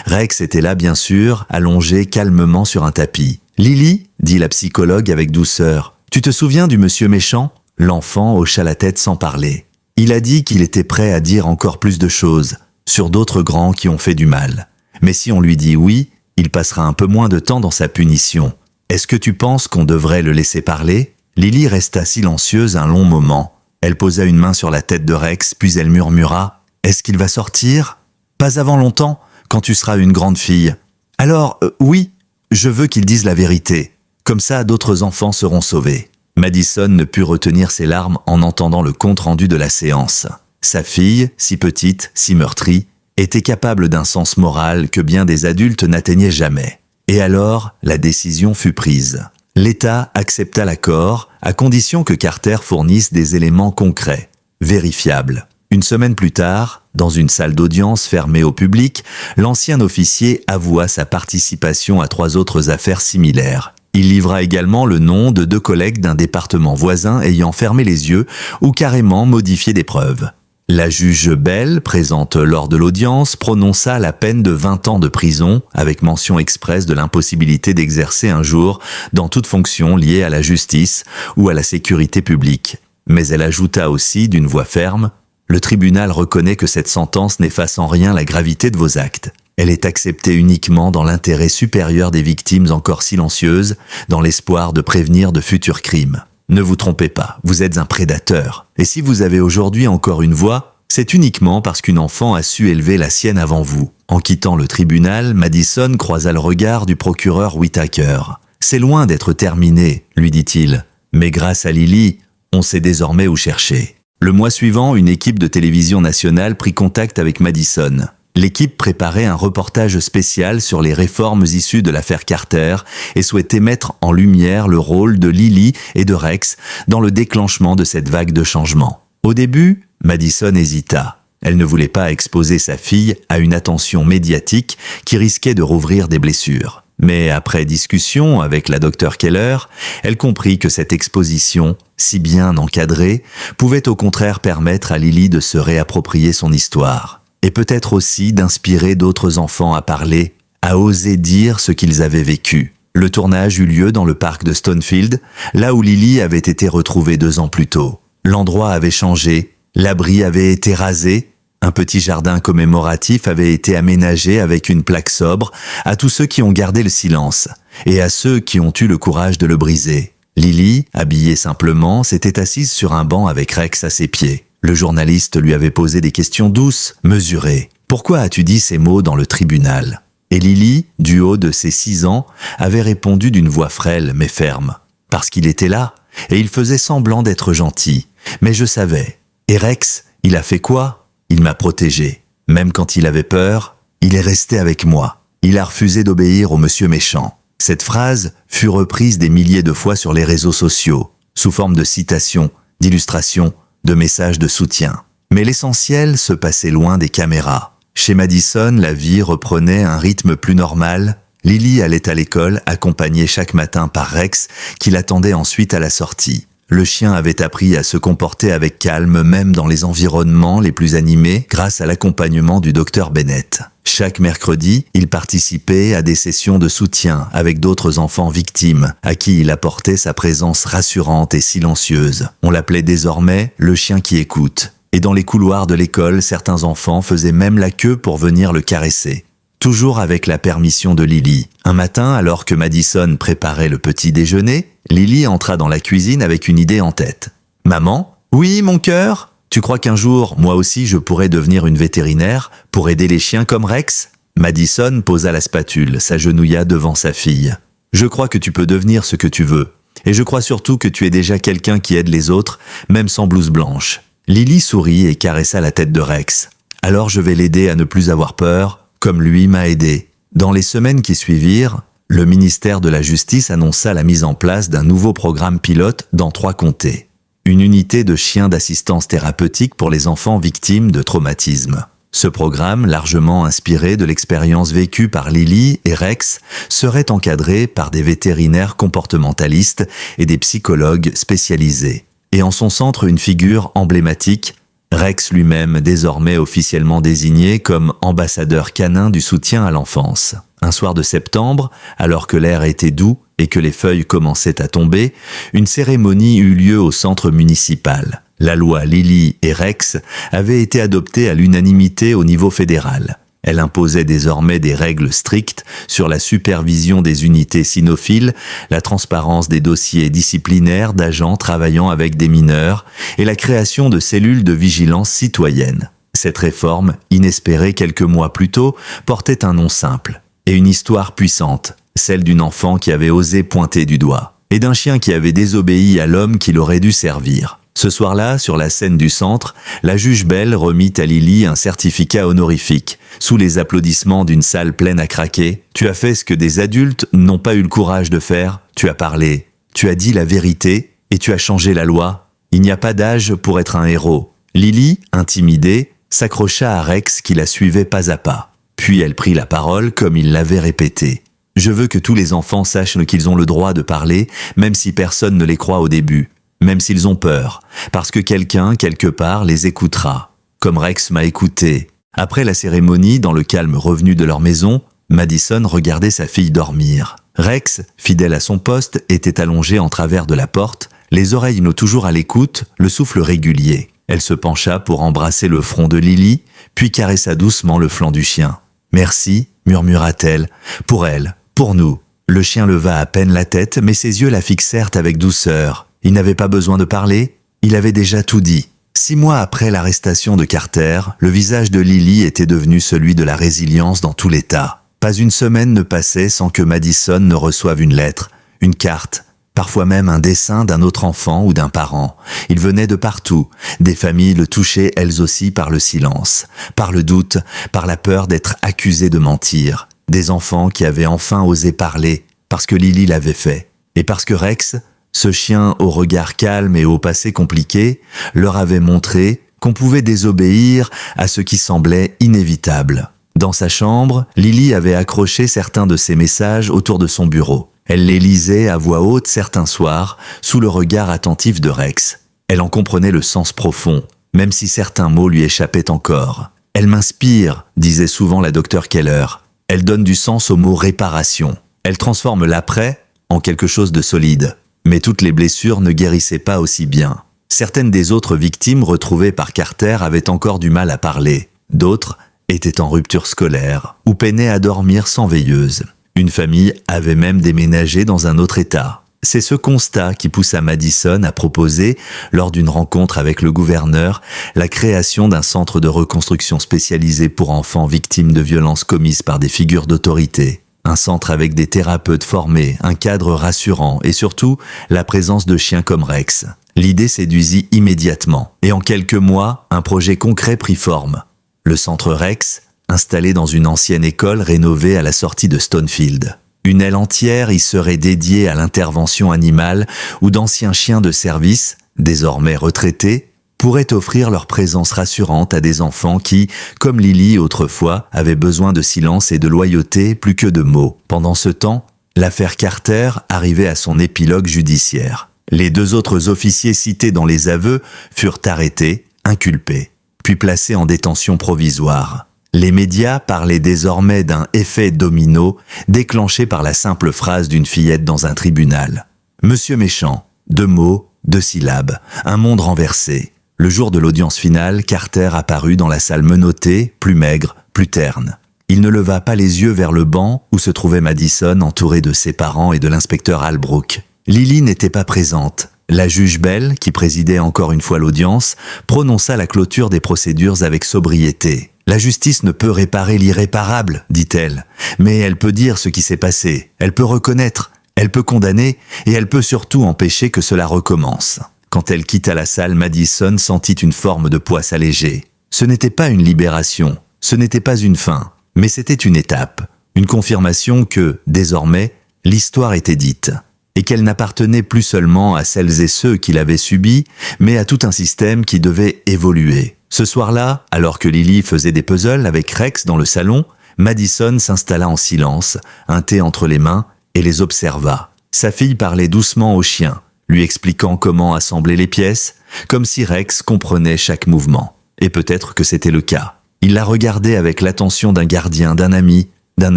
Rex était là bien sûr, allongé calmement sur un tapis. « Lily » dit la psychologue avec douceur. « Tu te souviens du monsieur méchant ?» L'enfant hocha la tête sans parler. Il a dit qu'il était prêt à dire encore plus de choses, sur d'autres grands qui ont fait du mal. Mais si on lui dit oui, il passera un peu moins de temps dans sa punition. Est-ce que tu penses qu'on devrait le laisser parler ? Lily resta silencieuse un long moment. Elle posa une main sur la tête de Rex, puis elle murmura « Est-ce qu'il va sortir ? Pas avant longtemps, quand tu seras une grande fille. Alors, oui, je veux qu'il dise la vérité. Comme ça, d'autres enfants seront sauvés. » Madison ne put retenir ses larmes en entendant le compte-rendu de la séance. Sa fille, si petite, si meurtrie, était capable d'un sens moral que bien des adultes n'atteignaient jamais. Et alors, la décision fut prise. L'État accepta l'accord, à condition que Carter fournisse des éléments concrets, vérifiables. Une semaine plus tard, dans une salle d'audience fermée au public, l'ancien officier avoua sa participation à 3 autres affaires similaires. Il livra également le nom de 2 collègues d'un département voisin ayant fermé les yeux ou carrément modifié des preuves. La juge Bell, présente lors de l'audience, prononça la peine de 20 ans de prison, avec mention expresse de l'impossibilité d'exercer un jour dans toute fonction liée à la justice ou à la sécurité publique. Mais elle ajouta aussi d'une voix ferme « Le tribunal reconnaît que cette sentence n'efface en rien la gravité de vos actes. Elle est acceptée uniquement dans l'intérêt supérieur des victimes encore silencieuses, dans l'espoir de prévenir de futurs crimes. Ne vous trompez pas, vous êtes un prédateur. Et si vous avez aujourd'hui encore une voix, c'est uniquement parce qu'une enfant a su élever la sienne avant vous. » En quittant le tribunal, Madison croisa le regard du procureur Whittaker. « C'est loin d'être terminé, lui dit-il. Mais grâce à Lily, on sait désormais où chercher. » Le mois suivant, une équipe de télévision nationale prit contact avec Madison. L'équipe préparait un reportage spécial sur les réformes issues de l'affaire Carter et souhaitait mettre en lumière le rôle de Lily et de Rex dans le déclenchement de cette vague de changement. Au début, Madison hésita. Elle ne voulait pas exposer sa fille à une attention médiatique qui risquait de rouvrir des blessures. Mais après discussion avec la Dr Keller, elle comprit que cette exposition, si bien encadrée, pouvait au contraire permettre à Lily de se réapproprier son histoire. Et peut-être aussi d'inspirer d'autres enfants à parler, à oser dire ce qu'ils avaient vécu. Le tournage eut lieu dans le parc de Stonefield, là où Lily avait été retrouvée 2 ans plus tôt. L'endroit avait changé, l'abri avait été rasé, un petit jardin commémoratif avait été aménagé avec une plaque sobre à tous ceux qui ont gardé le silence et à ceux qui ont eu le courage de le briser. Lily, habillée simplement, s'était assise sur un banc avec Rex à ses pieds. Le journaliste lui avait posé des questions douces, mesurées. « Pourquoi as-tu dit ces mots dans le tribunal ?» Et Lily, du haut de ses 6 ans, avait répondu d'une voix frêle mais ferme. « Parce qu'il était là, et il faisait semblant d'être gentil. Mais je savais. Et Rex, il a fait quoi ? Il m'a protégé. Même quand il avait peur, il est resté avec moi. Il a refusé d'obéir au monsieur méchant. » Cette phrase fut reprise des milliers de fois sur les réseaux sociaux, sous forme de citations, d'illustrations, de messages de soutien. Mais l'essentiel se passait loin des caméras. Chez Madison, la vie reprenait un rythme plus normal. Lily allait à l'école, accompagnée chaque matin par Rex, qui l'attendait ensuite à la sortie. Le chien avait appris à se comporter avec calme même dans les environnements les plus animés grâce à l'accompagnement du docteur Bennett. Chaque mercredi, il participait à des sessions de soutien avec d'autres enfants victimes à qui il apportait sa présence rassurante et silencieuse. On l'appelait désormais le chien qui écoute. Et dans les couloirs de l'école, certains enfants faisaient même la queue pour venir le caresser. Toujours avec la permission de Lily. Un matin, alors que Madison préparait le petit déjeuner, Lily entra dans la cuisine avec une idée en tête. « Maman ? Oui, mon cœur ? Tu crois qu'un jour, moi aussi, je pourrais devenir une vétérinaire pour aider les chiens comme Rex ?» Madison posa la spatule, s'agenouilla devant sa fille. « Je crois que tu peux devenir ce que tu veux. Et je crois surtout que tu es déjà quelqu'un qui aide les autres, même sans blouse blanche. » Lily sourit et caressa la tête de Rex. « Alors je vais l'aider à ne plus avoir peur, comme lui m'a aidé. » Dans les semaines qui suivirent, le ministère de la Justice annonça la mise en place d'un nouveau programme pilote dans 3 comtés. Une unité de chiens d'assistance thérapeutique pour les enfants victimes de traumatisme. Ce programme, largement inspiré de l'expérience vécue par Lily et Rex, serait encadré par des vétérinaires comportementalistes et des psychologues spécialisés. Et en son centre, une figure emblématique, Rex lui-même désormais officiellement désigné comme ambassadeur canin du soutien à l'enfance. Un soir de septembre, alors que l'air était doux et que les feuilles commençaient à tomber, une cérémonie eut lieu au centre municipal. La loi Lily et Rex avait été adoptée à l'unanimité au niveau fédéral. Elle imposait désormais des règles strictes sur la supervision des unités cynophiles, la transparence des dossiers disciplinaires d'agents travaillant avec des mineurs et la création de cellules de vigilance citoyenne. Cette réforme, inespérée quelques mois plus tôt, portait un nom simple et une histoire puissante, celle d'une enfant qui avait osé pointer du doigt et d'un chien qui avait désobéi à l'homme qu'il aurait dû servir. Ce soir-là, sur la scène du centre, la juge Bell remit à Lily un certificat honorifique. Sous les applaudissements d'une salle pleine à craquer, « Tu as fait ce que des adultes n'ont pas eu le courage de faire, tu as parlé, tu as dit la vérité et tu as changé la loi. Il n'y a pas d'âge pour être un héros. » Lily, intimidée, s'accrocha à Rex qui la suivait pas à pas. Puis elle prit la parole comme il l'avait répété. « Je veux que tous les enfants sachent qu'ils ont le droit de parler, même si personne ne les croit au début. Même s'ils ont peur, parce que quelqu'un, quelque part, les écoutera. Comme Rex m'a écouté. » Après la cérémonie, dans le calme revenu de leur maison, Madison regardait sa fille dormir. Rex, fidèle à son poste, était allongé en travers de la porte, les oreilles toujours à l'écoute, le souffle régulier. Elle se pencha pour embrasser le front de Lily, puis caressa doucement le flanc du chien. « Merci, murmura-t-elle, pour elle, pour nous. » Le chien leva à peine la tête, mais ses yeux la fixèrent avec douceur. Il n'avait pas besoin de parler, il avait déjà tout dit. 6 mois après l'arrestation de Carter, le visage de Lily était devenu celui de la résilience dans tout l'État. Pas une semaine ne passait sans que Madison ne reçoive une lettre, une carte, parfois même un dessin d'un autre enfant ou d'un parent. Il venait de partout, des familles le touchaient elles aussi par le silence, par le doute, par la peur d'être accusées de mentir. Des enfants qui avaient enfin osé parler, parce que Lily l'avait fait, et parce que Rex, ce chien au regard calme et au passé compliqué, leur avait montré qu'on pouvait désobéir à ce qui semblait inévitable. Dans sa chambre, Lily avait accroché certains de ses messages autour de son bureau. Elle les lisait à voix haute certains soirs, sous le regard attentif de Rex. Elle en comprenait le sens profond, même si certains mots lui échappaient encore. « Elle m'inspire », disait souvent la docteure Keller. « Elle donne du sens au mot « réparation ». Elle transforme l'après en quelque chose de solide. Mais toutes les blessures ne guérissaient pas aussi bien. Certaines des autres victimes retrouvées par Carter avaient encore du mal à parler. D'autres étaient en rupture scolaire ou peinaient à dormir sans veilleuse. Une famille avait même déménagé dans un autre État. C'est ce constat qui poussa Madison à proposer, lors d'une rencontre avec le gouverneur, la création d'un centre de reconstruction spécialisé pour enfants victimes de violences commises par des figures d'autorité. Un centre avec des thérapeutes formés, un cadre rassurant et surtout la présence de chiens comme Rex. L'idée séduisit immédiatement et en quelques mois, un projet concret prit forme. Le centre Rex, installé dans une ancienne école rénovée à la sortie de Stonefield. Une aile entière y serait dédiée à l'intervention animale où d'anciens chiens de service, désormais retraités, pourraient offrir leur présence rassurante à des enfants qui, comme Lily autrefois, avaient besoin de silence et de loyauté plus que de mots. Pendant ce temps, l'affaire Carter arrivait à son épilogue judiciaire. Les 2 autres officiers cités dans les aveux furent arrêtés, inculpés, puis placés en détention provisoire. Les médias parlaient désormais d'un effet domino déclenché par la simple phrase d'une fillette dans un tribunal. « Monsieur méchant », 2 mots, 2 syllabes, un monde renversé. Le jour de l'audience finale, Carter apparut dans la salle menottée, plus maigre, plus terne. Il ne leva pas les yeux vers le banc où se trouvait Madison entourée de ses parents et de l'inspecteur Albrook. Lily n'était pas présente. La juge Bell, qui présidait encore une fois l'audience, prononça la clôture des procédures avec sobriété. « La justice ne peut réparer l'irréparable, dit-elle, mais elle peut dire ce qui s'est passé, elle peut reconnaître, elle peut condamner et elle peut surtout empêcher que cela recommence. » Quand elle quitta la salle, Madison sentit une forme de poids s'alléger. Ce n'était pas une libération, ce n'était pas une fin, mais c'était une étape, une confirmation que, désormais, l'histoire était dite, et qu'elle n'appartenait plus seulement à celles et ceux qui l'avaient subie, mais à tout un système qui devait évoluer. Ce soir-là, alors que Lily faisait des puzzles avec Rex dans le salon, Madison s'installa en silence, un thé entre les mains, et les observa. Sa fille parlait doucement au chien, lui expliquant comment assembler les pièces, comme si Rex comprenait chaque mouvement. Et peut-être que c'était le cas. Il la regardait avec l'attention d'un gardien, d'un ami, d'un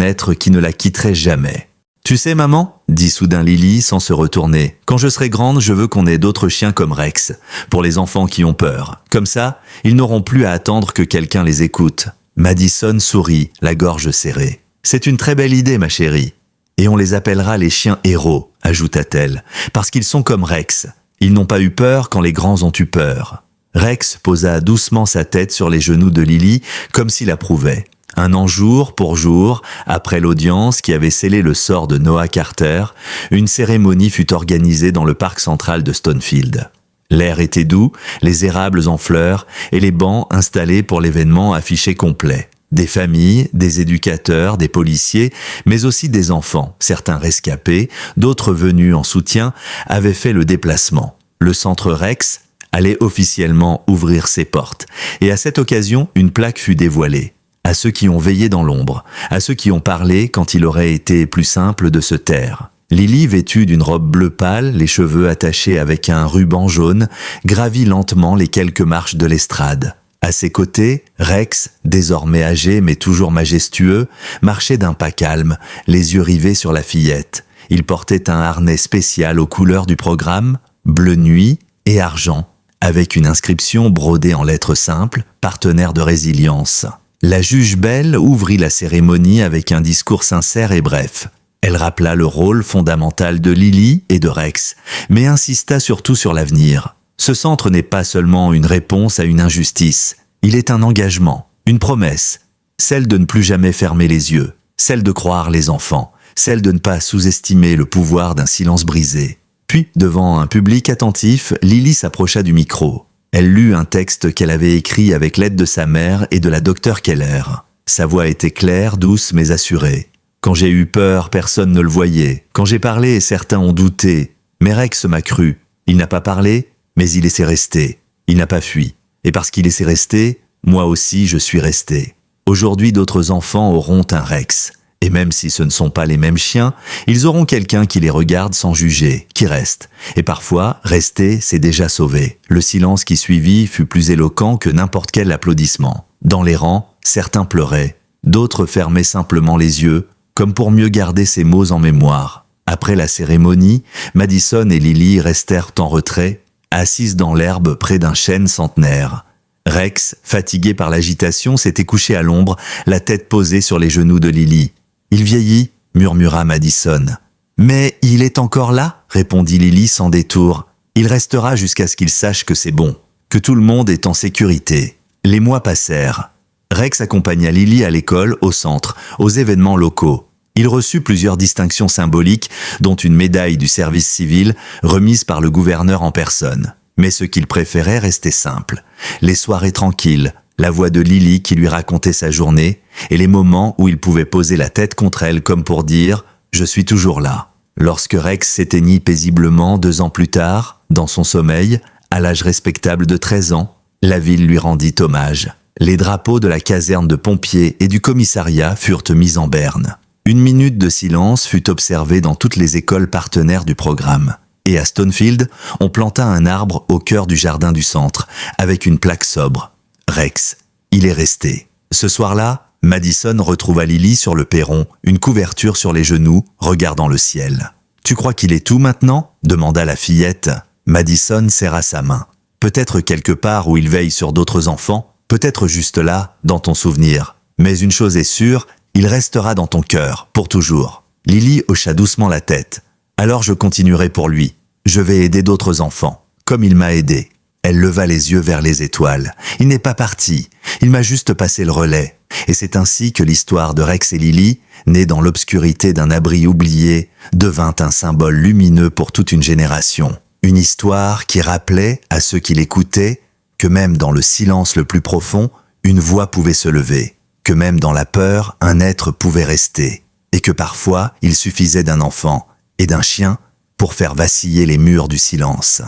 être qui ne la quitterait jamais. « Tu sais, maman ?» dit soudain Lily sans se retourner. « Quand je serai grande, je veux qu'on ait d'autres chiens comme Rex, pour les enfants qui ont peur. Comme ça, ils n'auront plus à attendre que quelqu'un les écoute. » Madison sourit, la gorge serrée. « C'est une très belle idée, ma chérie. Et on les appellera les chiens héros, ajouta-t-elle, parce qu'ils sont comme Rex. Ils n'ont pas eu peur quand les grands ont eu peur. » Rex posa doucement sa tête sur les genoux de Lily, comme s'il approuvait. Un an jour pour jour, après l'audience qui avait scellé le sort de Noah Carter, une cérémonie fut organisée dans le parc central de Stonefield. L'air était doux, les érables en fleurs et les bancs installés pour l'événement affichaient complet. Des familles, des éducateurs, des policiers, mais aussi des enfants, certains rescapés, d'autres venus en soutien, avaient fait le déplacement. Le centre Rex allait officiellement ouvrir ses portes, et à cette occasion, une plaque fut dévoilée. À ceux qui ont veillé dans l'ombre, à ceux qui ont parlé quand il aurait été plus simple de se taire. Lily, vêtue d'une robe bleu pâle, les cheveux attachés avec un ruban jaune, gravit lentement les quelques marches de l'estrade. À ses côtés, Rex, désormais âgé mais toujours majestueux, marchait d'un pas calme, les yeux rivés sur la fillette. Il portait un harnais spécial aux couleurs du programme, bleu nuit et argent, avec une inscription brodée en lettres simples, partenaire de résilience. La juge Bell ouvrit la cérémonie avec un discours sincère et bref. Elle rappela le rôle fondamental de Lily et de Rex, mais insista surtout sur l'avenir. Ce centre n'est pas seulement une réponse à une injustice, il est un engagement, une promesse, celle de ne plus jamais fermer les yeux, celle de croire les enfants, celle de ne pas sous-estimer le pouvoir d'un silence brisé. Puis, devant un public attentif, Lily s'approcha du micro. Elle lut un texte qu'elle avait écrit avec l'aide de sa mère et de la docteure Keller. Sa voix était claire, douce mais assurée. Quand j'ai eu peur, personne ne le voyait. Quand j'ai parlé, certains ont douté. Mais Rex m'a cru. Il n'a pas parlé, mais il laissait rester. Il n'a pas fui. Et parce qu'il laissait rester, moi aussi je suis resté. Aujourd'hui, d'autres enfants auront un Rex. Et même si ce ne sont pas les mêmes chiens, ils auront quelqu'un qui les regarde sans juger, qui reste. Et parfois, rester, c'est déjà sauver. Le silence qui suivit fut plus éloquent que n'importe quel applaudissement. Dans les rangs, certains pleuraient, d'autres fermaient simplement les yeux, comme comme pour mieux garder ses mots en mémoire. Après la cérémonie, Madison et Lily restèrent en retrait, assises dans l'herbe près d'un chêne centenaire. Rex, fatigué par l'agitation, s'était couché à l'ombre, la tête posée sur les genoux de Lily. « Il vieillit » murmura Madison. « Mais il est encore là » répondit Lily sans détour. « Il restera jusqu'à ce qu'il sache que c'est bon, que tout le monde est en sécurité. » Les mois passèrent. Rex accompagna Lily à l'école, au centre, aux événements locaux. Il reçut plusieurs distinctions symboliques, dont une médaille du service civil remise par le gouverneur en personne. Mais ce qu'il préférait restait simple. Les soirées tranquilles, la voix de Lily qui lui racontait sa journée, et les moments où il pouvait poser la tête contre elle comme pour dire « Je suis toujours là ». Lorsque Rex s'éteignit paisiblement 2 ans plus tard, dans son sommeil, à l'âge respectable de 13 ans, la ville lui rendit hommage. Les drapeaux de la caserne de pompiers et du commissariat furent mis en berne. Une minute de silence fut observée dans toutes les écoles partenaires du programme. Et à Stonefield, on planta un arbre au cœur du jardin du centre, avec une plaque sobre. Rex, il est resté. Ce soir-là, Madison retrouva Lily sur le perron, une couverture sur les genoux, regardant le ciel. « Tu crois qu'il est tout maintenant ?» demanda la fillette. Madison serra sa main. « Peut-être quelque part où il veille sur d'autres enfants, peut-être juste là, dans ton souvenir. Mais une chose est sûre, il restera dans ton cœur, pour toujours. » Lily hocha doucement la tête. « Alors je continuerai pour lui. Je vais aider d'autres enfants, comme il m'a aidé. » Elle leva les yeux vers les étoiles. « Il n'est pas parti. Il m'a juste passé le relais. » Et c'est ainsi que l'histoire de Rex et Lily, née dans l'obscurité d'un abri oublié, devint un symbole lumineux pour toute une génération. Une histoire qui rappelait à ceux qui l'écoutaient que même dans le silence le plus profond, une voix pouvait se lever, que même dans la peur, un être pouvait rester, et que parfois il suffisait d'un enfant et d'un chien pour faire vaciller les murs du silence.